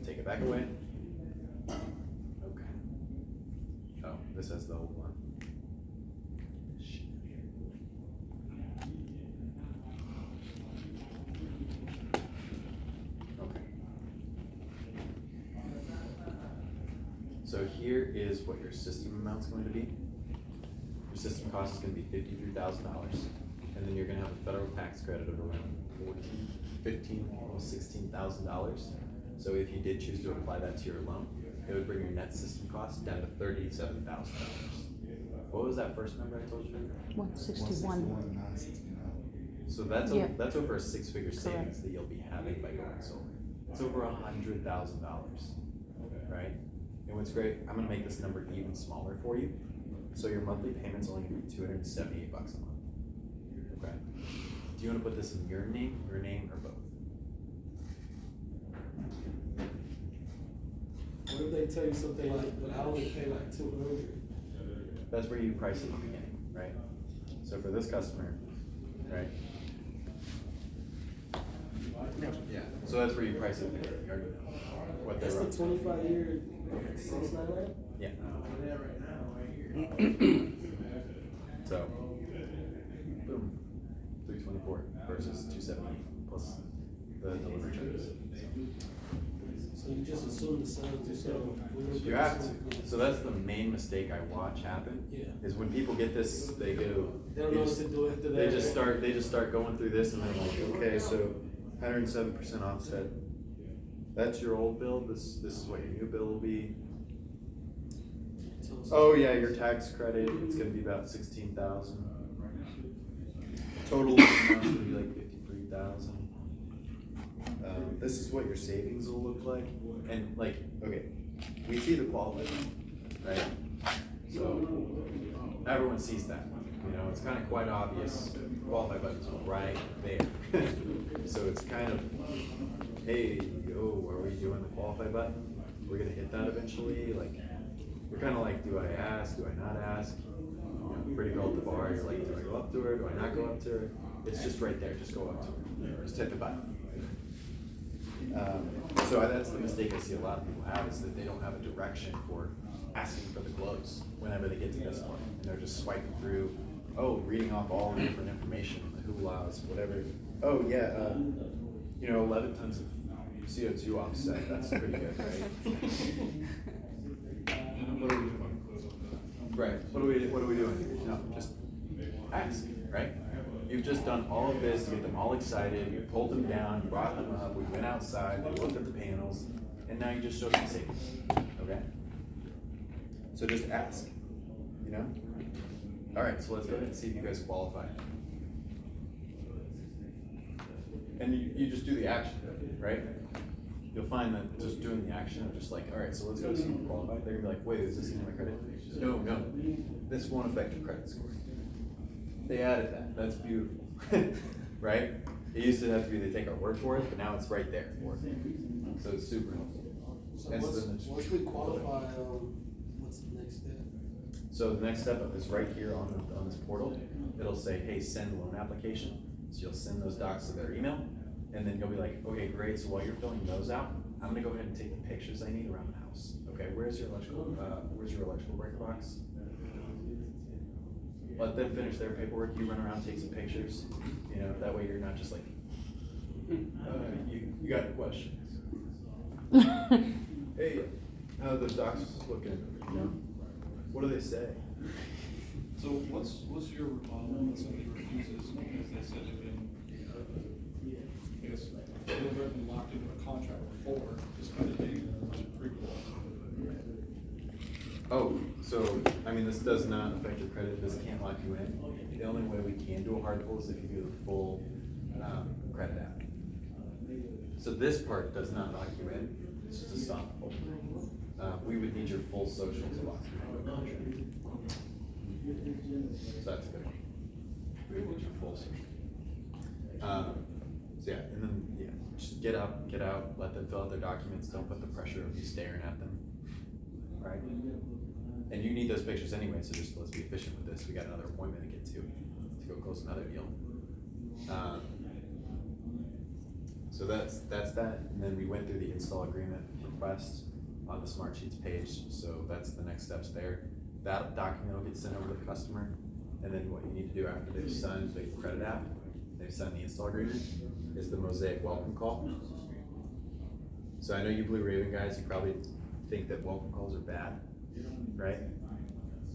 Take it back away. Okay. Oh, this has the old one. Okay. So here is what your system amount's going to be. Your system cost is going to be $53,000, and then you're going to have a federal tax credit of around almost $16,000. So if you did choose to apply that to your loan, it would bring your net system cost down to $37,000. What was that first number I told you? 161. 969. So that's Yeah. that's over a six-figure savings Correct. that you'll be having by going solar. It's over $100,000, right? And what's great, I'm gonna make this number even smaller for you. So your monthly payment's only gonna be $278 a month. Okay. Do you want to put this in your name, or both? What if they tell you something like, but I only pay like 200? That's where you price it at the beginning, right? So for this customer, right? Yeah. So that's where you price it at the beginning, or what they're That's the running. 25-year 699? Yeah. Oh, So, boom, 324 versus 270 plus the delivery charges. So you just assume the sales yourself. You have to. So that's the main mistake I watch happen. Yeah. Is when people get this, they go. They don't know what to do after that. They just start going through this, and they're like, okay, so 107% offset. That's your old bill. This is what your new bill will be. Oh yeah, your tax credit. It's gonna be about 16,000. Total amount's gonna be like 53,000. This is what your savings will look like, and like, okay, we see the qualified, right? So everyone sees that, it's kind of quite obvious. Qualified button's right there. So it's kind of, hey, are we doing the qualified button? We're gonna hit that eventually. Like, you're kind of like, do I ask? Do I not ask? Pretty girl at the bar, you're like, do I go up to her? Do I not go up to her? It's just right there. Just go up to her. Just hit the button. So that's the mistake I see a lot of people have, is that they don't have a direction for asking for the close whenever they get to this point. And they're just swiping through, reading off all the different information, the who laws, whatever. 11 tons of CO2 offset, that's pretty good, right? What are we doing? Close up that. Right, what are we doing? No, just ask, right? You've just done all of this to get them all excited, you pulled them down, you brought them up, we went outside, we looked at the panels, and now you just showed them savings, okay? So just ask, you know? All right, so let's go ahead and see if you guys qualify. And you just do the action, right? You'll find that just doing the action, just like, all right, so let's go see if you qualify. They're gonna be like, wait, is this in my credit? No, this won't affect your credit score. They added that, that's beautiful, right? It used to have to be they take our word for it, but now it's right there for it. So it's super helpful. So And so once, then it's- once we qualify, what's the next step? So the next step up is right here on this portal. It'll say, hey, send loan application. So you'll send those docs to their email, and then you'll be like, okay, great, so while you're filling those out, I'm gonna go ahead and take the pictures I need around the house. Okay, where's your electrical breaker box? Let them finish their paperwork, you run around, take some pictures, you know, that way you're not just like, you got questions. Hey, how are those docs looking, you know? What do they say? So what's your rebuttal when somebody refuses because they said they've been, I guess, deliberately locked into a contract before, despite it being a prequel? So, I mean, this does not affect your credit, this can't lock you in. The only way we can do a hard pull is if you do the full credit app. So this part does not lock you in, it's just a soft pull. We would need your full social to lock you into a contract. So that's a good one. We would need your full social. So yeah, and then, just get out, let them fill out their documents, don't put the pressure of you staring at them, right? And you need those pictures anyway, so just let's be efficient with this. We got another appointment to get to go close another deal. So that's that, and then we went through the install agreement request on the Smart Sheets page, so that's the next steps there. That document will get sent over to the customer, and then what you need to do after they've signed the credit app, they've signed the install agreement, is the Mosaic welcome call. So I know you Blue Raven guys, you probably think that welcome calls are bad, right?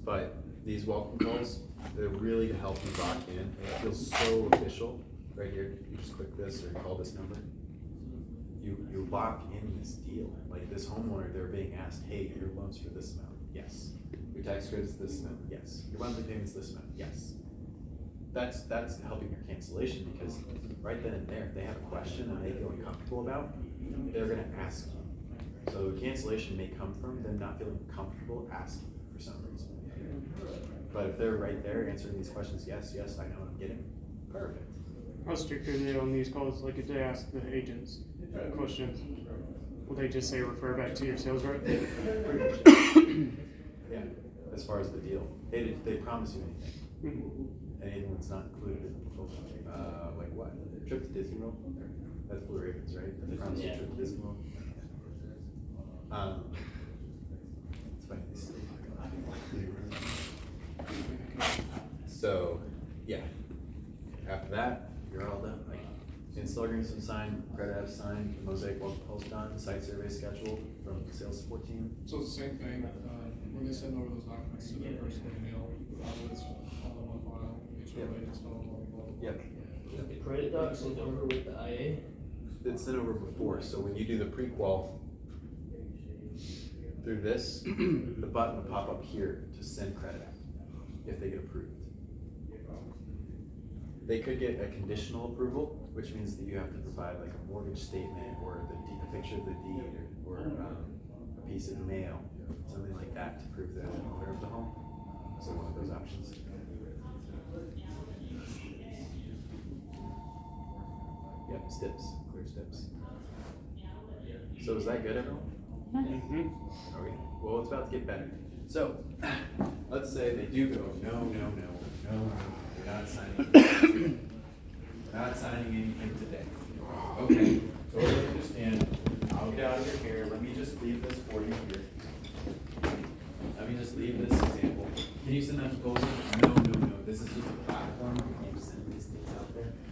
But these welcome calls, they're really to help you lock in, and it feels so official. Right here, you just click this or you call this number. You lock in this deal. Like this homeowner, they're being asked, hey, your loan's for this amount, yes. Your tax credit's this amount, yes. Your monthly payment's this amount, yes. That's helping your cancellation, because right then and there, if they have a question and they feel uncomfortable about, they're gonna ask you. So cancellation may come from them not feeling comfortable asking for some reason. But if they're right there answering these questions, yes, I know what I'm getting, perfect. How strict are they on these calls? Like if they ask the agents questions, will they just say refer back to your sales rep? Yeah, as far as the deal, they promise you anything. Anything that's not included in the proposal, like what? Trip to Disney World? That's Blue Ravens, right? They promise you a trip to Disney World. It's funny. So, yeah. After that, you're all done. Like, install agreement's been signed, credit app's signed, the Mosaic welcome call's done, site survey scheduled from the sales support team. So it's the same thing, when they send over those documents to their personal email, it's all in one file, HOA, install, blah, blah, blah. Yep. The credit doc sent over with the IA. It's sent over before, so when you do the pre-qual through this, the button will pop up here to send credit app if they get approved. They could get a conditional approval, which means that you have to provide like a mortgage statement or a picture of the deed or a piece of mail, something like that to prove they're the owner of the home. So one of those options. Yep, steps, clear steps. So is that good, everyone? Okay, well, it's about to get better. So, let's say they do go, no, you're not signing. Not signing anything today. Okay, totally understand. I'll get out of your hair. Let me just leave this for you here. Let me just leave this example. Can you send that proposal? No, no, no. This is just a file.